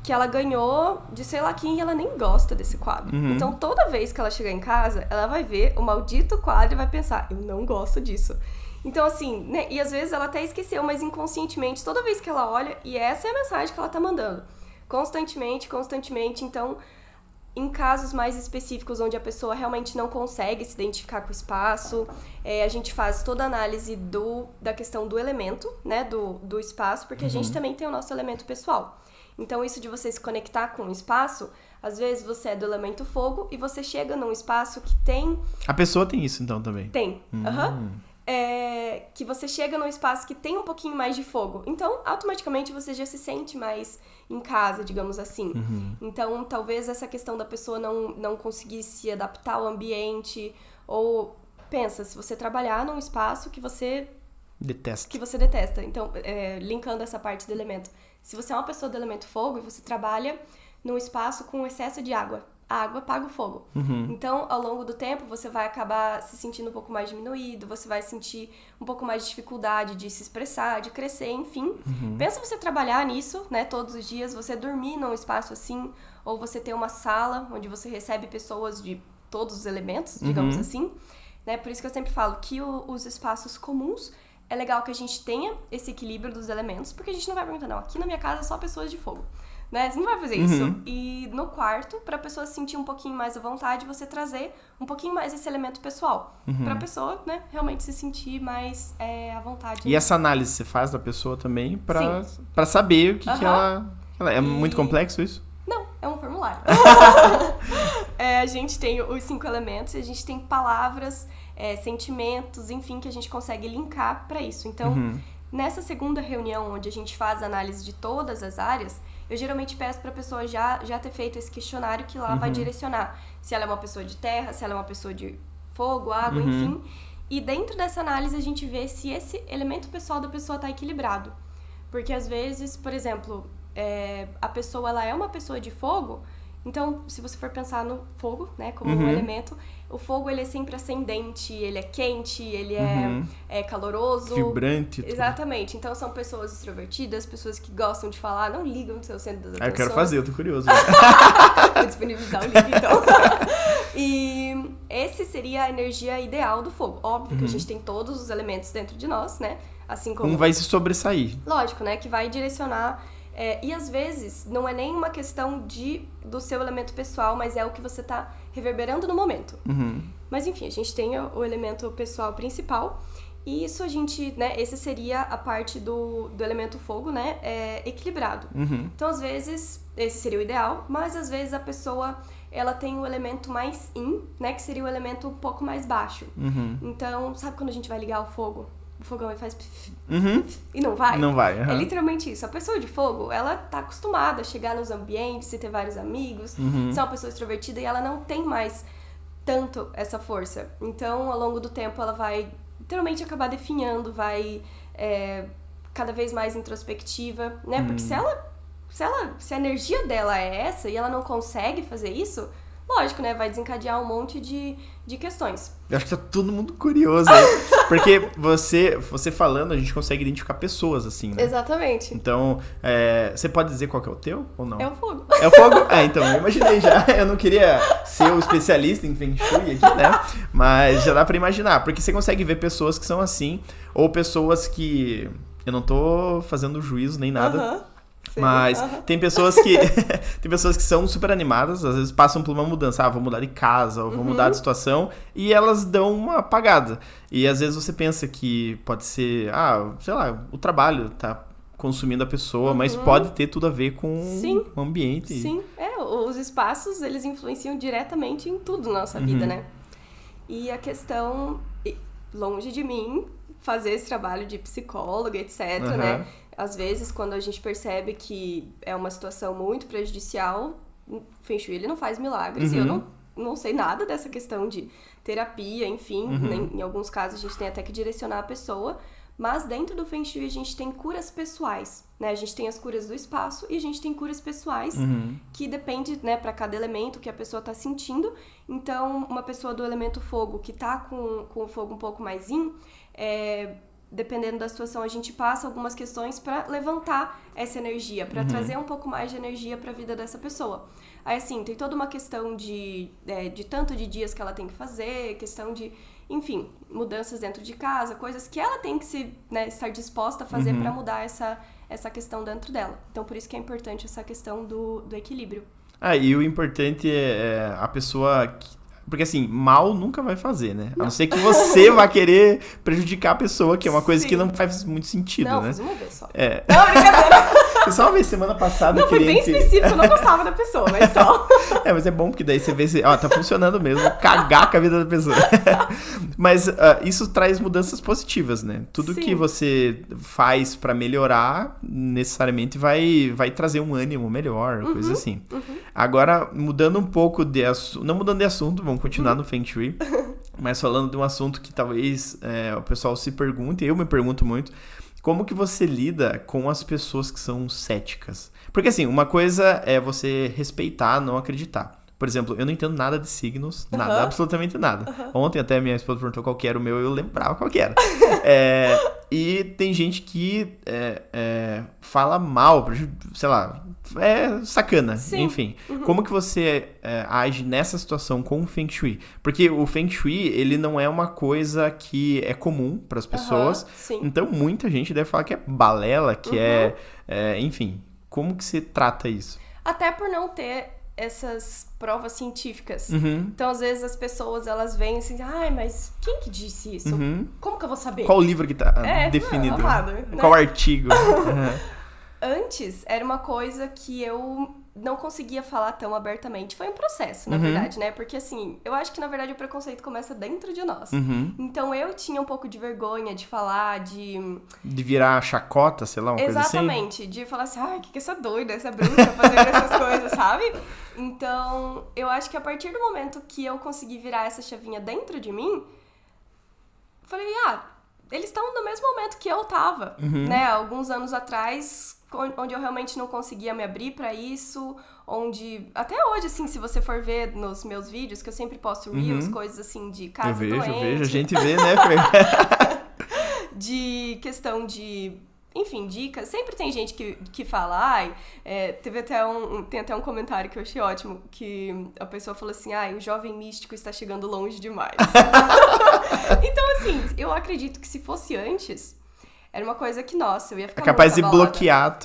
que ela ganhou de sei lá quem e ela nem gosta desse quadro. Então, toda vez que ela chegar em casa, ela vai ver o maldito quadro e vai pensar, eu não gosto disso. Então, assim, né? E às vezes ela até esqueceu, mas inconscientemente, toda vez que ela olha, e essa é a mensagem que ela tá mandando. Constantemente. Então, em casos mais específicos, onde a pessoa realmente não consegue se identificar com o espaço, a gente faz toda a análise da questão do elemento, né? Do espaço, porque a gente também tem o nosso elemento pessoal. Então, isso de você se conectar com o espaço, às vezes você é do elemento fogo e você chega num espaço que tem... A pessoa tem isso, então, também? Tem, que você chega num espaço que tem um pouquinho mais de fogo. Então, automaticamente, você já se sente mais em casa, digamos assim. Então, talvez essa questão da pessoa não conseguir se adaptar ao ambiente, ou pensa, se você trabalhar num espaço que você... detesta. Então, linkando essa parte do elemento. Se você é uma pessoa do elemento fogo e você trabalha num espaço com excesso de água, a água apaga o fogo. Então, ao longo do tempo, você vai acabar se sentindo um pouco mais diminuído, você vai sentir um pouco mais de dificuldade de se expressar, de crescer, enfim. Pensa você trabalhar nisso, né, todos os dias, você dormir num espaço assim, ou você ter uma sala onde você recebe pessoas de todos os elementos, digamos assim. Né? Por isso que eu sempre falo que os espaços comuns, é legal que a gente tenha esse equilíbrio dos elementos, porque a gente não vai perguntar, não, aqui na minha casa é só pessoas de fogo. Né? Você não vai fazer isso. E no quarto, pra pessoa se sentir um pouquinho mais à vontade, você trazer um pouquinho mais esse elemento pessoal. Pra pessoa, né, realmente se sentir mais à vontade. E essa análise você faz da pessoa também pra saber o que ela... É muito complexo isso? Não, é um formulário. A gente tem os 5 elementos e a gente tem palavras, sentimentos, enfim, que a gente consegue linkar pra isso. Então, nessa segunda reunião, onde a gente faz a análise de todas as áreas, eu geralmente peço pra pessoa já ter feito esse questionário que lá vai direcionar se ela é uma pessoa de terra, se ela é uma pessoa de fogo, água, enfim. E dentro dessa análise a gente vê se esse elemento pessoal da pessoa tá equilibrado. Porque às vezes, por exemplo, a pessoa ela é uma pessoa de fogo, então se você for pensar no fogo, né, como um elemento, o fogo ele é sempre ascendente, ele é quente, ele é caloroso. Vibrante. Exatamente. Então são pessoas extrovertidas, pessoas que gostam de falar, não ligam no seu centro das atenções. Eu quero fazer, eu tô curioso. Vou disponibilizar o link, então. E esse seria a energia ideal do fogo. Óbvio que a gente tem todos os elementos dentro de nós, né? Assim como... Um vai se sobressair. Lógico, né? Que vai direcionar... e às vezes não é nem uma questão do seu elemento pessoal, mas é o que você tá reverberando no momento. Mas enfim, a gente tem o elemento pessoal principal. E isso a gente, né? Esse seria a parte do elemento fogo, né? Equilibrado. Então, às vezes, esse seria o ideal, mas às vezes a pessoa ela tem o elemento mais yin, né? Que seria o elemento um pouco mais baixo. Então, sabe quando a gente vai ligar o fogo? O fogão ele faz e não vai? Não vai. É literalmente isso. A pessoa de fogo, ela tá acostumada a chegar nos ambientes e ter vários amigos, ser uma pessoa extrovertida e ela não tem mais tanto essa força. Então, ao longo do tempo, ela vai literalmente acabar definhando, vai cada vez mais introspectiva, né? Porque se a energia dela é essa e ela não consegue fazer isso, lógico, né? Vai desencadear um monte de questões. Eu acho que tá todo mundo curioso aí. Porque você falando, a gente consegue identificar pessoas, assim, né? Exatamente. Então, você pode dizer qual que é o teu ou não? É o fogo. É o fogo? Então, eu imaginei já. Eu não queria ser o especialista em Feng Shui aqui, né? Mas já dá pra imaginar. Porque você consegue ver pessoas que são assim, ou pessoas que... Eu não tô fazendo juízo nem nada. Mas tem pessoas que tem pessoas que são super animadas, às vezes passam por uma mudança, vou mudar de casa, ou vou mudar de situação, e elas dão uma apagada. E às vezes você pensa que pode ser, sei lá, o trabalho tá consumindo a pessoa, mas pode ter tudo a ver com o ambiente. Sim, os espaços, eles influenciam diretamente em tudo na nossa vida, né? E a questão, longe de mim, fazer esse trabalho de psicóloga, etc, né? Às vezes, quando a gente percebe que é uma situação muito prejudicial, o Feng Shui ele não faz milagres. E eu não sei nada dessa questão de terapia, enfim. Em alguns casos, a gente tem até que direcionar a pessoa. Mas dentro do Feng Shui, a gente tem curas pessoais, né? A gente tem as curas do espaço e a gente tem curas pessoais que depende, né, para cada elemento que a pessoa tá sentindo. Então, uma pessoa do elemento fogo que tá com o fogo um pouco mais yin, dependendo da situação, a gente passa algumas questões para levantar essa energia, para trazer um pouco mais de energia para a vida dessa pessoa. Aí, assim, tem toda uma questão de tanto de dias que ela tem que fazer, questão de, enfim, mudanças dentro de casa, coisas que ela tem que estar disposta a fazer para mudar essa questão dentro dela. Então, por isso que é importante essa questão do equilíbrio. E o importante é a pessoa... Porque assim, mal nunca vai fazer, né? A não ser que você vá querer prejudicar a pessoa, que é uma coisa que não faz muito sentido, né? Não, fiz uma vez só. Não, brincadeira. Só uma vez, semana passada... Não, foi bem específico, eu não gostava da pessoa, mas só... Mas é bom, porque daí você vê se... tá funcionando mesmo, cagar com a vida da pessoa. Mas isso traz mudanças positivas, né? Tudo que você faz pra melhorar, necessariamente vai trazer um ânimo melhor, coisa assim. Agora, mudando um pouco de assunto... Não mudando de assunto, vamos continuar no Feng Shui. Mas falando de um assunto que talvez o pessoal se pergunte, eu me pergunto muito... Como que você lida com as pessoas que são céticas? Porque assim, uma coisa é você respeitar, não acreditar. Por exemplo, eu não entendo nada de signos, nada, absolutamente nada. Ontem até minha esposa perguntou qual que era o meu, eu lembrava qual que era. E tem gente que fala mal, sei lá, sacana, enfim. Como que você age nessa situação com o Feng Shui? Porque o Feng Shui, ele não é uma coisa que é comum para as pessoas. Então, muita gente deve falar que é balela, que enfim. Como que você trata isso? Até por não ter essas provas científicas. Então, às vezes, as pessoas, elas veem assim, mas quem que disse isso? Como que eu vou saber? Qual livro que tá definido? Qual artigo? Antes, era uma coisa que eu não conseguia falar tão abertamente. Foi um processo, na verdade, né? Porque, assim, eu acho que, na verdade, o preconceito começa dentro de nós. Então, eu tinha um pouco de vergonha de falar, de virar chacota, sei lá, uma coisa assim? Exatamente. De falar assim, o que essa doida, essa bruxa fazendo essas coisas, sabe? Então, eu acho que a partir do momento que eu consegui virar essa chavinha dentro de mim, falei, eles estão no mesmo momento que eu tava, né? Alguns anos atrás, onde eu realmente não conseguia me abrir pra isso, onde... Até hoje, assim, se você for ver nos meus vídeos, que eu sempre posto reels, coisas assim de casa doente. Eu vejo, a gente vê, né, Fer? De questão de... Enfim, dicas. Sempre tem gente que fala, tem até um comentário que eu achei ótimo, que a pessoa falou assim, o jovem místico está chegando longe demais. Então, assim, eu acredito que se fosse antes, era uma coisa que, nossa, eu ia ficar muito capaz de abalada. Bloquear,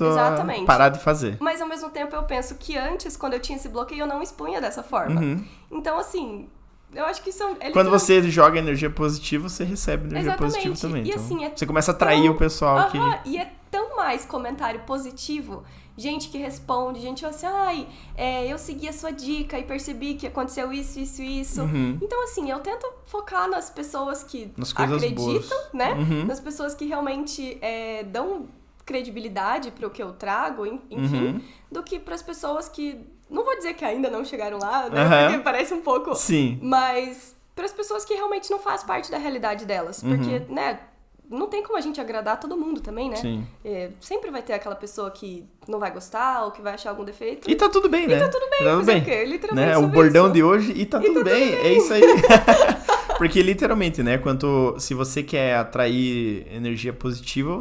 parar de fazer. Mas, ao mesmo tempo, eu penso que antes, quando eu tinha esse bloqueio, eu não expunha dessa forma. Então, assim... Eu acho que são... Quando você joga energia positiva, você recebe energia positiva também. E, então, assim, você começa a atrair o pessoal que... E é tão mais comentário positivo, gente que responde, gente assim, eu segui a sua dica e percebi que aconteceu isso. Então, assim, eu tento focar nas pessoas que acreditam, né? Nas pessoas que realmente dão credibilidade para o que eu trago, enfim, do que para as pessoas que, não vou dizer que ainda não chegaram lá, né? Porque parece um pouco... Sim. Mas para as pessoas que realmente não faz parte da realidade delas. Porque, né... Não tem como a gente agradar todo mundo também, né? Sim. Sempre vai ter aquela pessoa que não vai gostar ou que vai achar algum defeito. E tá tudo bem, né? E tá tudo bem, fazer o quê? Literalmente né? O sobre bordão isso. de hoje, e tá tudo bem, é isso aí. Porque literalmente, né? Se você quer atrair energia positiva,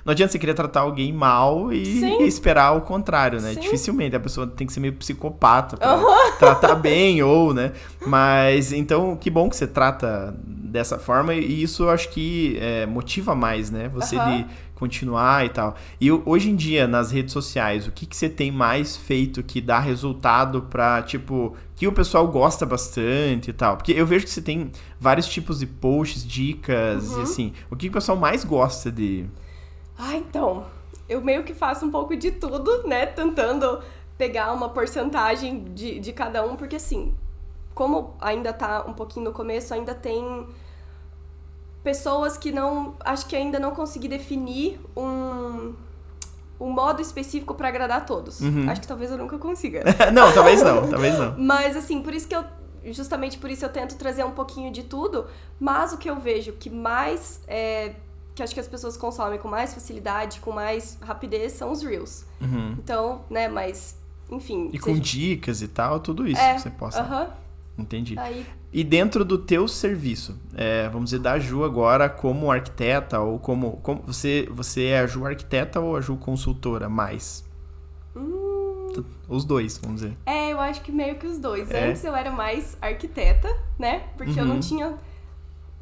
não adianta você querer tratar alguém mal e esperar o contrário, né? Sim. Dificilmente, a pessoa tem que ser meio psicopata pra tratar bem ou, né? Mas, então, que bom que você trata dessa forma, e isso eu acho que motiva mais, né? Você de continuar e tal. E hoje em dia, nas redes sociais, o que você tem mais feito que dá resultado pra, tipo, que o pessoal gosta bastante e tal? Porque eu vejo que você tem vários tipos de posts, dicas, e assim, o que o pessoal mais gosta de... Então, eu meio que faço um pouco de tudo, né? Tentando pegar uma porcentagem de cada um, porque assim, como ainda tá um pouquinho no começo, ainda tem pessoas que acho que ainda não consegui definir um modo específico pra agradar a todos. Acho que talvez eu nunca consiga. Não, talvez não. Mas assim, justamente por isso eu tento trazer um pouquinho de tudo, mas o que eu vejo que mais, que acho que as pessoas consomem com mais facilidade, com mais rapidez, são os Reels. Então, né, mas, enfim... E com dicas e tal, tudo isso que você posta. Entendi. E dentro do teu serviço, vamos dizer, da Ju agora como arquiteta, ou como você é a Ju arquiteta ou a Ju consultora mais? Os dois, vamos dizer. Eu acho que meio que os dois. Antes eu era mais arquiteta, né? Porque eu não tinha,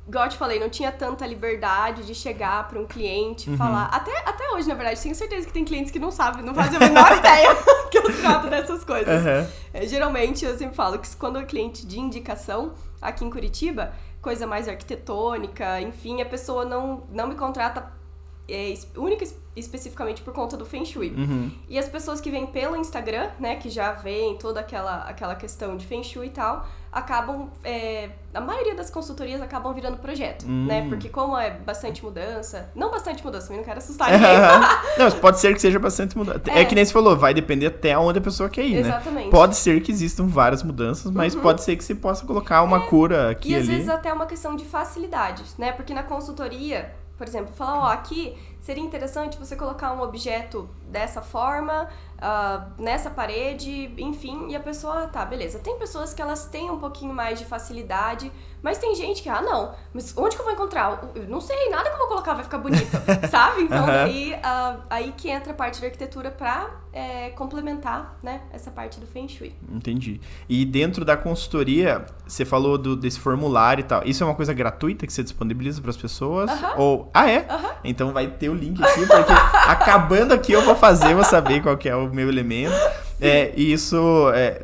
igual eu te falei, não tinha tanta liberdade de chegar para um cliente e falar. Até hoje, na verdade, tenho certeza que tem clientes que não sabem, não fazem a menor ideia que eu trato dessas coisas. Geralmente, eu sempre falo que quando é cliente de indicação, aqui em Curitiba, coisa mais arquitetônica, enfim, a pessoa não me contrata única e especificamente por conta do Feng Shui. E as pessoas que vêm pelo Instagram, né, que já veem toda aquela questão de Feng Shui e tal, acabam, a maioria das consultorias acabam virando projeto, né, porque como é bastante mudança, não bastante mudança, também não quero assustar ninguém. Não, pode ser que seja bastante mudança. É que nem você falou, vai depender até onde a pessoa quer ir, Exatamente. Né? Pode ser que existam várias mudanças, mas pode ser que você possa colocar uma cura aqui e ali. E às vezes até uma questão de facilidade, né, porque na consultoria, por exemplo, falar, aqui seria interessante você colocar um objeto dessa forma, nessa parede, enfim, e a pessoa, tá, beleza. Tem pessoas que elas têm um pouquinho mais de facilidade, mas tem gente que, não, mas onde que eu vou encontrar? Eu não sei, nada que eu vou colocar vai ficar bonito, sabe? Então, aí que entra a parte da arquitetura pra complementar, né, essa parte do Feng Shui. Entendi. E dentro da consultoria, você falou desse formulário e tal, isso é uma coisa gratuita que você disponibiliza pras pessoas? Ou... Então vai ter o link aqui, porque acabando aqui eu vou saber qual que é o meu elemento. E isso,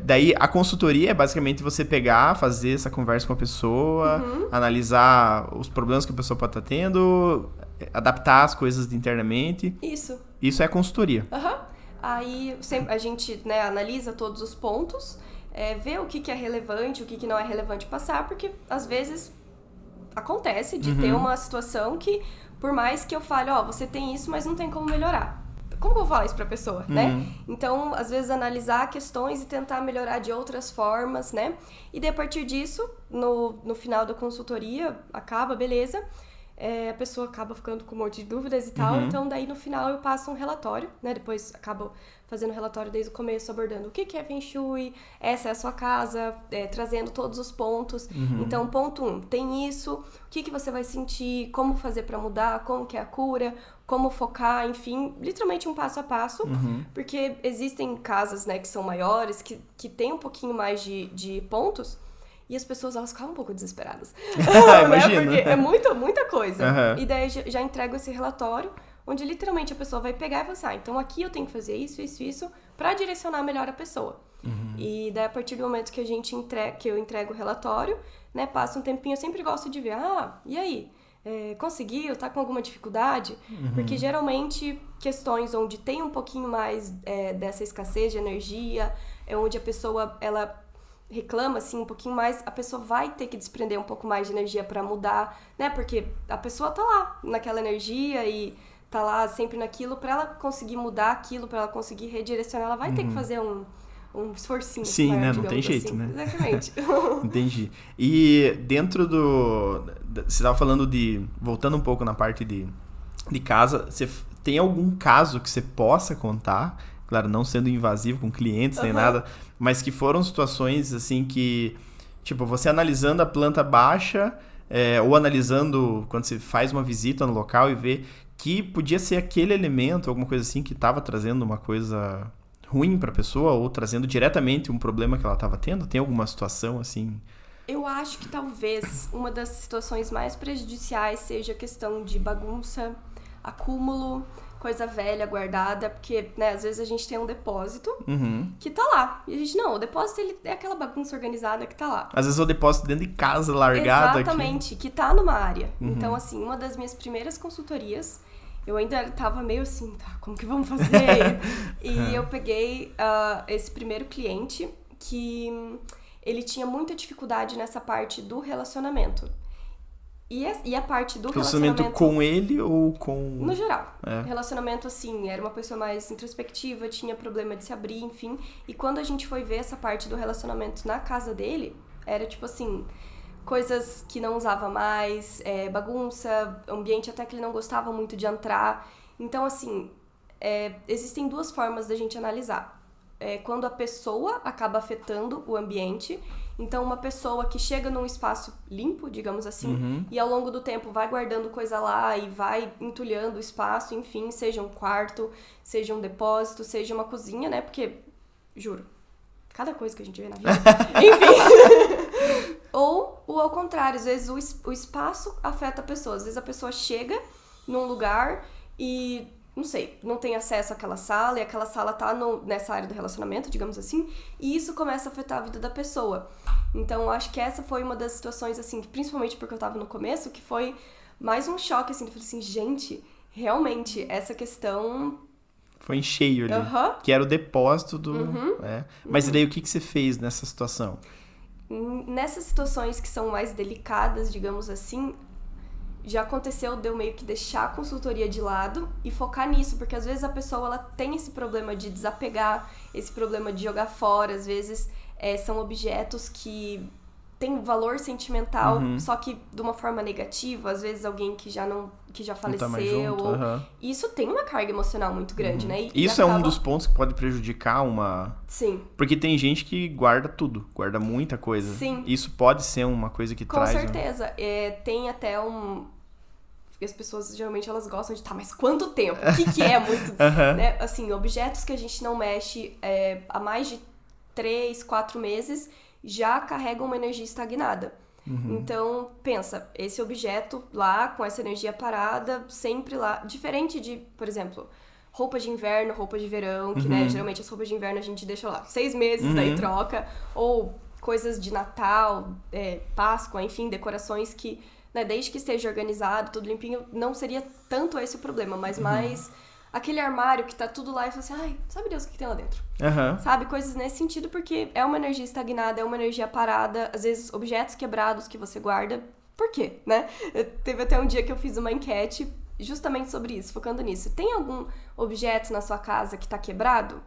daí a consultoria é basicamente você pegar, fazer essa conversa com a pessoa, analisar os problemas que a pessoa pode estar tendo, adaptar as coisas internamente. Isso é consultoria. Aí sempre a gente, né, analisa todos os pontos, vê o que é relevante, o que não é relevante passar, porque às vezes acontece de ter uma situação que, por mais que eu fale, você tem isso, mas não tem como melhorar. Como que eu vou falar isso pra pessoa, né? Então, às vezes, analisar questões e tentar melhorar de outras formas, né? E daí, a partir disso, no final da consultoria, acaba, beleza. A pessoa acaba ficando com um monte de dúvidas e tal. Então, daí, no final, eu passo um relatório, né? Depois, acabo fazendo relatório desde o começo, abordando o que é Feng Shui, essa é a sua casa, trazendo todos os pontos. Então, ponto 1, tem isso, o que você vai sentir, como fazer pra mudar, como que é a cura, como focar, enfim, literalmente um passo a passo, porque existem casas, né, que são maiores, que tem um pouquinho mais de pontos, e as pessoas, elas ficam um pouco desesperadas. Imagina. Né? Porque é muita coisa. E daí já entrego esse relatório, onde literalmente a pessoa vai pegar e vai assim, então aqui eu tenho que fazer isso, pra direcionar melhor a pessoa. E daí, a partir do momento que eu entrego o relatório, né, passa um tempinho, eu sempre gosto de ver, e aí? conseguiu, tá com alguma dificuldade? Porque geralmente questões onde tem um pouquinho mais dessa escassez de energia, onde a pessoa, ela reclama assim um pouquinho mais, a pessoa vai ter que desprender um pouco mais de energia pra mudar, né? Porque a pessoa tá lá naquela energia e tá lá sempre naquilo, pra ela conseguir mudar aquilo, pra ela conseguir redirecionar, ela vai ter que fazer um esforcinho. Sim, maior, né? Não tem jeito, assim. né? Exatamente. Entendi. E dentro você estava falando voltando um pouco na parte de casa, você tem algum caso que você possa contar? Claro, não sendo invasivo com clientes nem nada, mas que foram situações assim que, tipo, você analisando a planta baixa, ou analisando quando você faz uma visita no local e vê que podia ser aquele elemento, alguma coisa assim, que estava trazendo uma coisa ruim para a pessoa ou trazendo diretamente um problema que ela estava tendo? Tem alguma situação assim? Eu acho que talvez uma das situações mais prejudiciais seja a questão de bagunça, acúmulo, coisa velha guardada, porque, né, às vezes a gente tem um depósito que tá lá. E a gente, não, o depósito ele é aquela bagunça organizada que tá lá. Às vezes é o depósito dentro de casa, largado. Exatamente, que tá numa área. Então, assim, uma das minhas primeiras consultorias, eu ainda tava meio assim, tá, como que vamos fazer? E eu peguei esse primeiro cliente que ele tinha muita dificuldade nessa parte do relacionamento. E a parte do relacionamento com ele ou com... No geral. Relacionamento, assim, era uma pessoa mais introspectiva, tinha problema de se abrir, enfim. E quando a gente foi ver essa parte do relacionamento na casa dele, era tipo assim, coisas que não usava mais, bagunça, ambiente até que ele não gostava muito de entrar. Então, assim, existem duas formas da gente analisar. Quando a pessoa acaba afetando o ambiente. Então, uma pessoa que chega num espaço limpo, digamos assim, e ao longo do tempo vai guardando coisa lá e vai entulhando o espaço, enfim, seja um quarto, seja um depósito, seja uma cozinha, né? Porque, juro, cada coisa que a gente vê na vida. Enfim. Ou ao contrário, às vezes o espaço afeta a pessoa. Às vezes a pessoa chega num lugar e... não sei, não tem acesso àquela sala, e aquela sala tá nessa área do relacionamento, digamos assim, e isso começa a afetar a vida da pessoa. Então, eu acho que essa foi uma das situações, assim, que, principalmente porque eu tava no começo, que foi mais um choque, assim, eu falei assim, gente, realmente, essa questão... Foi em cheio ali, que era o depósito do... Mas daí, o que você fez nessa situação? Nessas situações que são mais delicadas, digamos assim... Já aconteceu de eu meio que deixar a consultoria de lado e focar nisso, porque às vezes a pessoa ela tem esse problema de desapegar, esse problema de jogar fora, às vezes são objetos que têm valor sentimental, só que de uma forma negativa, às vezes alguém que já faleceu, não tá mais junto, isso tem uma carga emocional muito grande, né? E isso é um dos pontos que pode prejudicar uma... Sim. Porque tem gente que guarda tudo, guarda muita coisa. Sim. Isso pode ser uma coisa que Com traz... certeza. Tem até porque as pessoas, geralmente, elas gostam de... Tá, mas quanto tempo? O que é muito... né? Assim, objetos que a gente não mexe há mais de 3, 4 meses já carregam uma energia estagnada. Então, pensa, esse objeto lá, com essa energia parada, sempre lá... Diferente de, por exemplo, roupa de inverno, roupa de verão, que, né, geralmente as roupas de inverno a gente deixa lá 6 meses, daí troca. Ou coisas de Natal, Páscoa, enfim, decorações que... Desde que esteja organizado, tudo limpinho, não seria tanto esse o problema, mas mais aquele armário que tá tudo lá e fala assim, ai, sabe Deus o que tem lá dentro? Sabe? Coisas nesse sentido, porque é uma energia estagnada, é uma energia parada, às vezes objetos quebrados que você guarda. Por quê, né? Teve até um dia que eu fiz uma enquete justamente sobre isso, focando nisso. Tem algum objeto na sua casa que tá quebrado?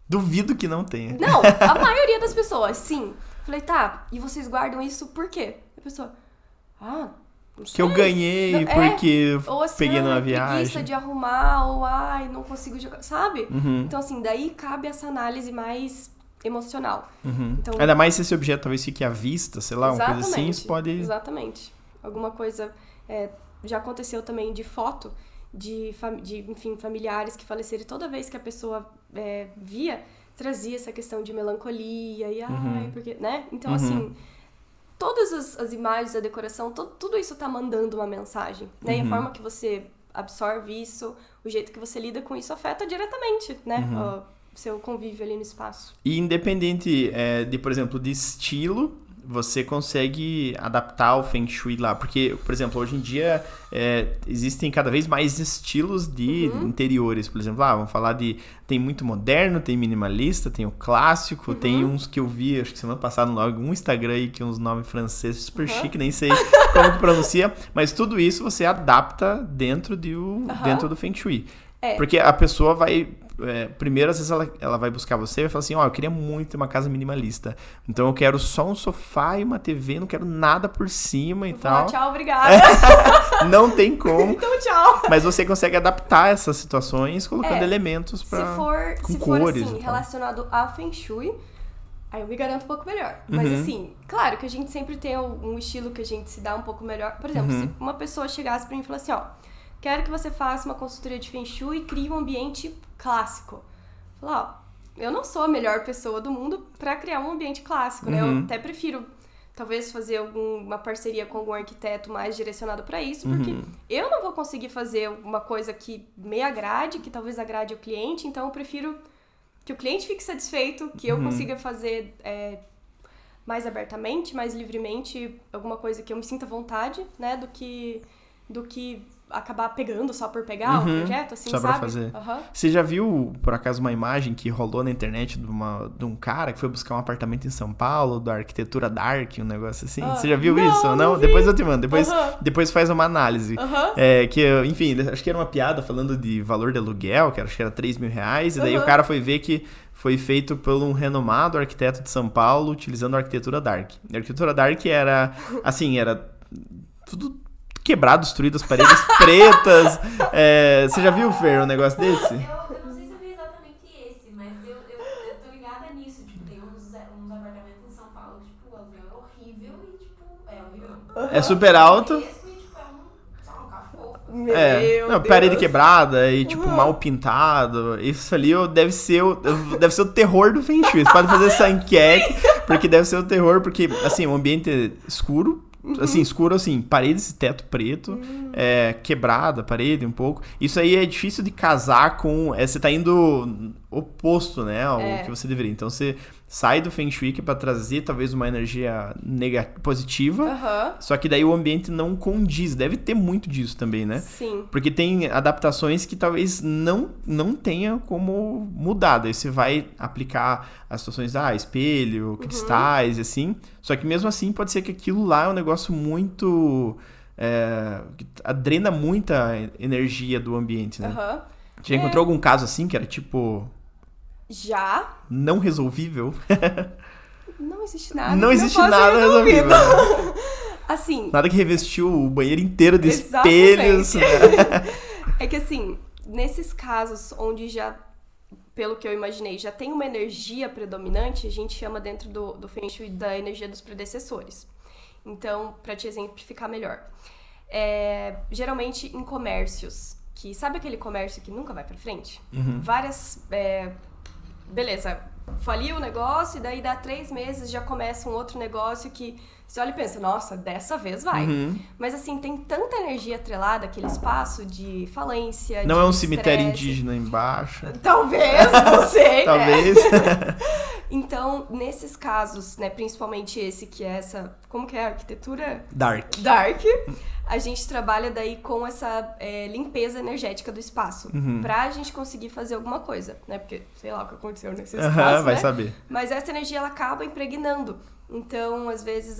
Duvido que não tenha. Não, a maioria das pessoas, sim. Falei, tá, e vocês guardam isso por quê? A pessoa... não sei. Que eu ganhei porque ou assim, peguei numa viagem. Preguiça de arrumar, ou não consigo jogar, sabe? Então, assim, daí cabe essa análise mais emocional. Então, ainda mais se esse objeto talvez fique à vista, sei lá, uma coisa assim, isso pode... Exatamente. Alguma coisa... já aconteceu também de foto de enfim, familiares que faleceram, e toda vez que a pessoa via, trazia essa questão de melancolia, e porque, né? Então, assim... Todas as imagens, a decoração, tudo isso tá mandando uma mensagem, né? E a forma que você absorve isso, o jeito que você lida com isso afeta diretamente, né? O seu convívio ali no espaço. E independente de, por exemplo, de estilo, você consegue adaptar o Feng Shui lá. Porque, por exemplo, hoje em dia existem cada vez mais estilos de interiores. Por exemplo, vamos falar de... Tem muito moderno, tem minimalista, tem o clássico, tem uns que eu vi, acho que semana passada, no algum Instagram aí, que uns nomes franceses super chique, nem sei como que pronuncia. Mas tudo isso você adapta dentro do Feng Shui. Porque a pessoa vai... primeiro, às vezes, ela vai buscar você e vai falar assim, eu queria muito ter uma casa minimalista. Então, eu quero só um sofá e uma TV, não quero nada por cima e tal. Tchau, obrigada. Não tem como. Então, tchau. Mas você consegue adaptar essas situações colocando elementos com se cores. For, assim, relacionado a Feng Shui, aí eu me garanto um pouco melhor. Mas, assim, claro que a gente sempre tem um estilo que a gente se dá um pouco melhor. Por exemplo, se uma pessoa chegasse pra mim e falasse assim, quero que você faça uma consultoria de Feng Shui e crie um ambiente clássico. Falar, eu não sou a melhor pessoa do mundo pra criar um ambiente clássico, né? Eu até prefiro, talvez, fazer uma parceria com algum arquiteto mais direcionado pra isso, porque eu não vou conseguir fazer uma coisa que me agrade, que talvez agrade o cliente, então eu prefiro que o cliente fique satisfeito, que eu consiga fazer mais abertamente, mais livremente, alguma coisa que eu me sinta à vontade, né? Do que acabar pegando só por pegar o projeto, assim, só sabe? pra fazer. Você já viu, por acaso, uma imagem que rolou na internet de um cara que foi buscar um apartamento em São Paulo, da arquitetura dark, um negócio assim? Você já viu isso? Não? Depois eu te mando. Depois faz uma análise. Enfim, acho que era uma piada falando de valor de aluguel, que acho que era R$3.000, e daí o cara foi ver que foi feito por um renomado arquiteto de São Paulo, utilizando a arquitetura dark. A arquitetura dark era, assim, era tudo quebrado, destruído, as paredes pretas. Você já viu, Fer, um negócio desse? Eu não sei se eu vi exatamente esse, mas eu tô ligada nisso. Tipo, tem uns apartamentos em São Paulo que, tipo, o aluguel é horrível e, tipo, é horrível. É super alto. E, tipo, um cafofo. Meu Deus. Parede quebrada e, tipo, mal pintado. Isso ali deve ser o terror do Feng Shui. Você pode fazer essa enquete, porque deve ser o terror, porque, assim, o ambiente é escuro. Assim, escuro, assim, paredes e teto preto, quebrada a parede um pouco. Isso aí é difícil de casar com... você tá indo oposto, né, ao que você deveria. Então, você sai do Feng Shui pra trazer, talvez, uma energia positiva. Só que daí o ambiente não condiz. Deve ter muito disso também, né? Sim. Porque tem adaptações que talvez não tenha como mudar. Daí você vai aplicar as situações, espelho, cristais e assim. Só que mesmo assim pode ser que aquilo lá é um negócio muito... que drena muita energia do ambiente, né? Já encontrou algum caso assim que era tipo... Já? Não resolvível? Não existe nada. Não existe nada resolvível. Assim... Nada que revestiu o banheiro inteiro de exatamente. espelhos. Né? É que assim, nesses casos onde já, pelo que eu imaginei, já tem uma energia predominante, a gente chama dentro do Feng Shui da energia dos predecessores. Então, pra te exemplificar melhor. Geralmente em comércios, que sabe aquele comércio que nunca vai pra frente? Várias... beleza, faliu o negócio e daí dá 3 meses já começa um outro negócio que você olha e pensa, nossa, dessa vez vai. Mas assim, tem tanta energia atrelada aquele espaço de falência, não de é um cemitério estresse. indígena embaixo. Talvez, não sei. Talvez. Então, nesses casos, né, principalmente esse que é essa... Como que é a arquitetura? Dark. A gente trabalha daí com essa limpeza energética do espaço. Pra gente conseguir fazer alguma coisa, né? Porque, sei lá o que aconteceu nesse espaço, vai né? saber. Mas essa energia, ela acaba impregnando. Então, às vezes,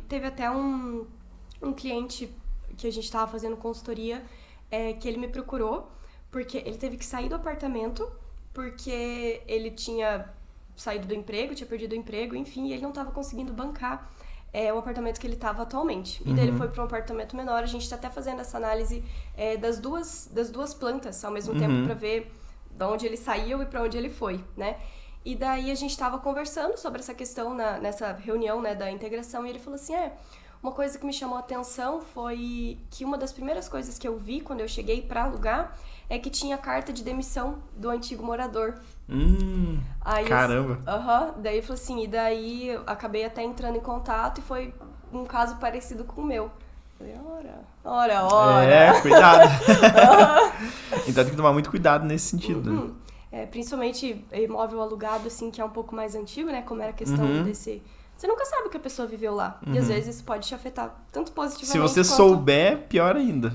teve até um cliente que a gente tava fazendo consultoria, que ele me procurou, porque ele teve que sair do apartamento, porque ele tinha saído do emprego, tinha perdido o emprego, enfim, e ele não tava conseguindo bancar o apartamento que ele estava atualmente. E daí ele foi para um apartamento menor. A gente está até fazendo essa análise das duas plantas ao mesmo tempo para ver de onde ele saiu e para onde ele foi, né? E daí a gente estava conversando sobre essa questão nessa reunião, né, da integração, e ele falou assim, uma coisa que me chamou a atenção foi que uma das primeiras coisas que eu vi quando eu cheguei para alugar é que tinha carta de demissão do antigo morador. Aí caramba! Daí eu falei assim, e daí eu acabei até entrando em contato e foi um caso parecido com o meu. Falei, ora. Cuidado. Então tem que tomar muito cuidado nesse sentido. Principalmente imóvel alugado, assim, que é um pouco mais antigo, né? Como era a questão você nunca sabe o que a pessoa viveu lá. E às vezes isso pode te afetar tanto positivamente Se você quanto... souber, pior ainda.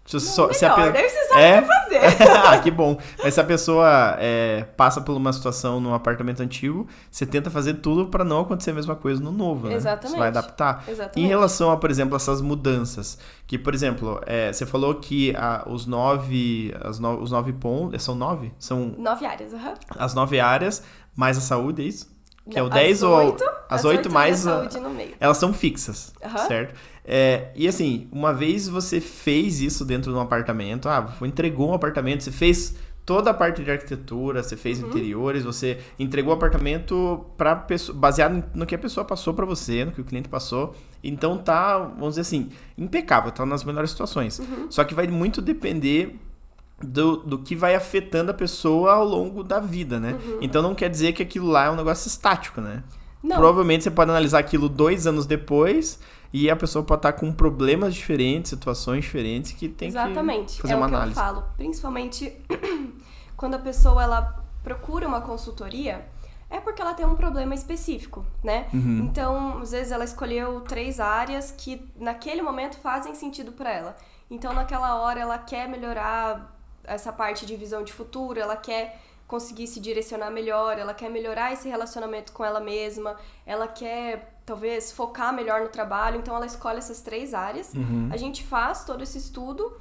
Melhor, daí você sabe o que fazer. Ah, que bom. Mas se a pessoa passa por uma situação num apartamento antigo, você tenta fazer tudo pra não acontecer a mesma coisa no novo, né? Exatamente. Você vai adaptar. Exatamente. Em relação a, por exemplo, essas mudanças, que, por exemplo, você falou que os 9 pontos... São 9? São 9 áreas, as 9 áreas, mais a saúde, é isso? Que é o Não, 10 ou... As 8 mais a saúde no meio. Elas são fixas, certo? E assim, uma vez você fez isso dentro de um apartamento, entregou um apartamento, você fez toda a parte de arquitetura, você fez interiores, você entregou o apartamento pra pessoa, baseado no que a pessoa passou pra você, no que o cliente passou. Então tá, vamos dizer assim, impecável, tá nas melhores situações. Só que vai muito depender do que vai afetando a pessoa ao longo da vida, né? Então não quer dizer que aquilo lá é um negócio estático, né? Não. Provavelmente você pode analisar aquilo 2 anos depois e a pessoa pode estar com problemas diferentes, situações diferentes que tem Exatamente. que fazer uma análise. É o que eu falo. Principalmente quando a pessoa ela procura uma consultoria, é porque ela tem um problema específico, né? Então, às vezes ela escolheu 3 áreas que naquele momento fazem sentido para ela. Então, naquela hora ela quer melhorar essa parte de visão de futuro, ela quer conseguir se direcionar melhor, ela quer melhorar esse relacionamento com ela mesma, ela quer, talvez, focar melhor no trabalho, então ela escolhe essas 3 áreas. A gente faz todo esse estudo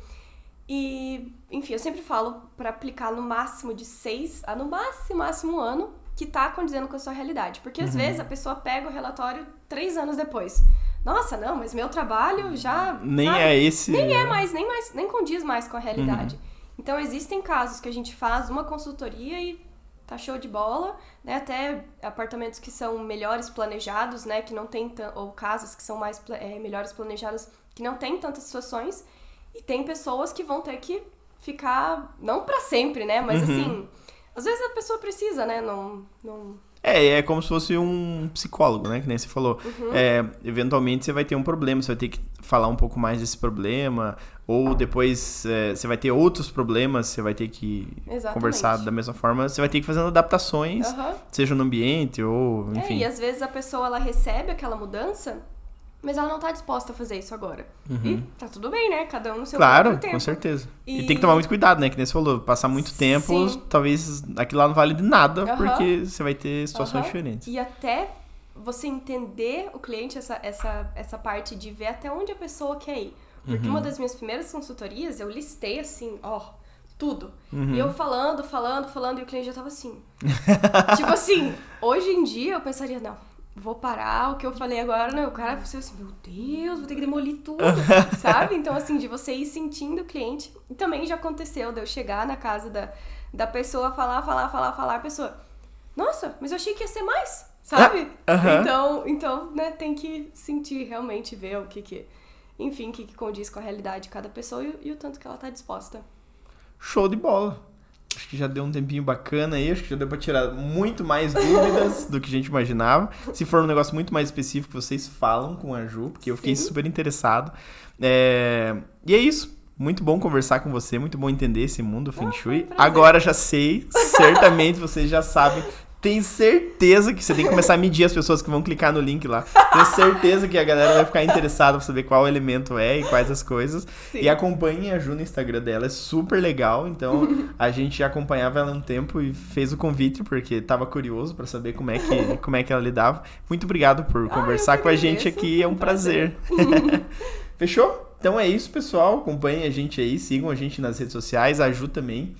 e, enfim, eu sempre falo para aplicar no máximo de 6 a no máximo um ano que tá condizendo com a sua realidade. Porque, às vezes, a pessoa pega o relatório 3 anos depois. Nossa, não, mas meu trabalho já... Nem sabe? é esse... Nem condiz mais com a realidade. Então, existem casos que a gente faz uma consultoria e tá show de bola, né? Até apartamentos que são melhores planejados, né? Que não tem ou casas que são mais melhores planejadas, que não tem tantas situações. E tem pessoas que vão ter que ficar, não pra sempre, né? Mas assim, às vezes a pessoa precisa, né? Não... É como se fosse um psicólogo, né? Que nem você falou. Eventualmente você vai ter um problema, você vai ter que falar um pouco mais desse problema, ou depois você vai ter outros problemas, você vai ter que conversar da mesma forma, você vai ter que fazer adaptações, seja no ambiente ou enfim. E às vezes a pessoa ela recebe aquela mudança, mas ela não tá disposta a fazer isso agora. E tá tudo bem, né? Cada um no seu próprio tempo. Claro, com certeza. E tem que tomar muito cuidado, né? Que nem você falou, passar muito tempo, talvez aquilo lá não vale de nada, porque você vai ter situações diferentes. E até você entender o cliente, essa parte de ver até onde a pessoa quer ir. Porque uma das minhas primeiras consultorias, eu listei assim, tudo. E eu falando, e o cliente já tava assim. Tipo assim, hoje em dia eu pensaria, não, vou parar, o que eu falei agora, né? O cara foi assim, meu Deus, vou ter que demolir tudo, sabe? Então, assim, de você ir sentindo o cliente. E também já aconteceu de eu chegar na casa da pessoa, falar, a pessoa, nossa, mas eu achei que ia ser mais, sabe? Então, né, tem que sentir, realmente, ver o que condiz com a realidade de cada pessoa e o tanto que ela tá disposta. Show de bola! Acho que já deu um tempinho bacana aí, acho que já deu pra tirar muito mais dúvidas do que a gente imaginava. Se for um negócio muito mais específico, vocês falam com a Ju, porque eu fiquei super interessado. E é isso. Muito bom conversar com você, muito bom entender esse mundo Feng Shui. Agora já sei, certamente vocês já sabem. Tenho certeza que você tem que começar a medir as pessoas que vão clicar no link lá. Tenho certeza que a galera vai ficar interessada pra saber qual elemento é e quais as coisas. Sim. E acompanhem a Ju no Instagram dela, é super legal. Então, a gente já acompanhava ela um tempo e fez o convite, porque tava curioso pra saber como é que ela lidava. Muito obrigado por conversar com a gente aqui, é um prazer. Fechou? Então é isso, pessoal. Acompanhem a gente aí, sigam a gente nas redes sociais, a Ju também.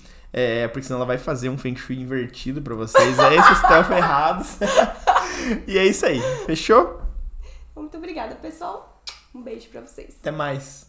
Porque senão ela vai fazer um Feng Shui invertido pra vocês. Esses estão errados. E é isso aí. Fechou? Muito obrigada, pessoal. Um beijo pra vocês. Até mais.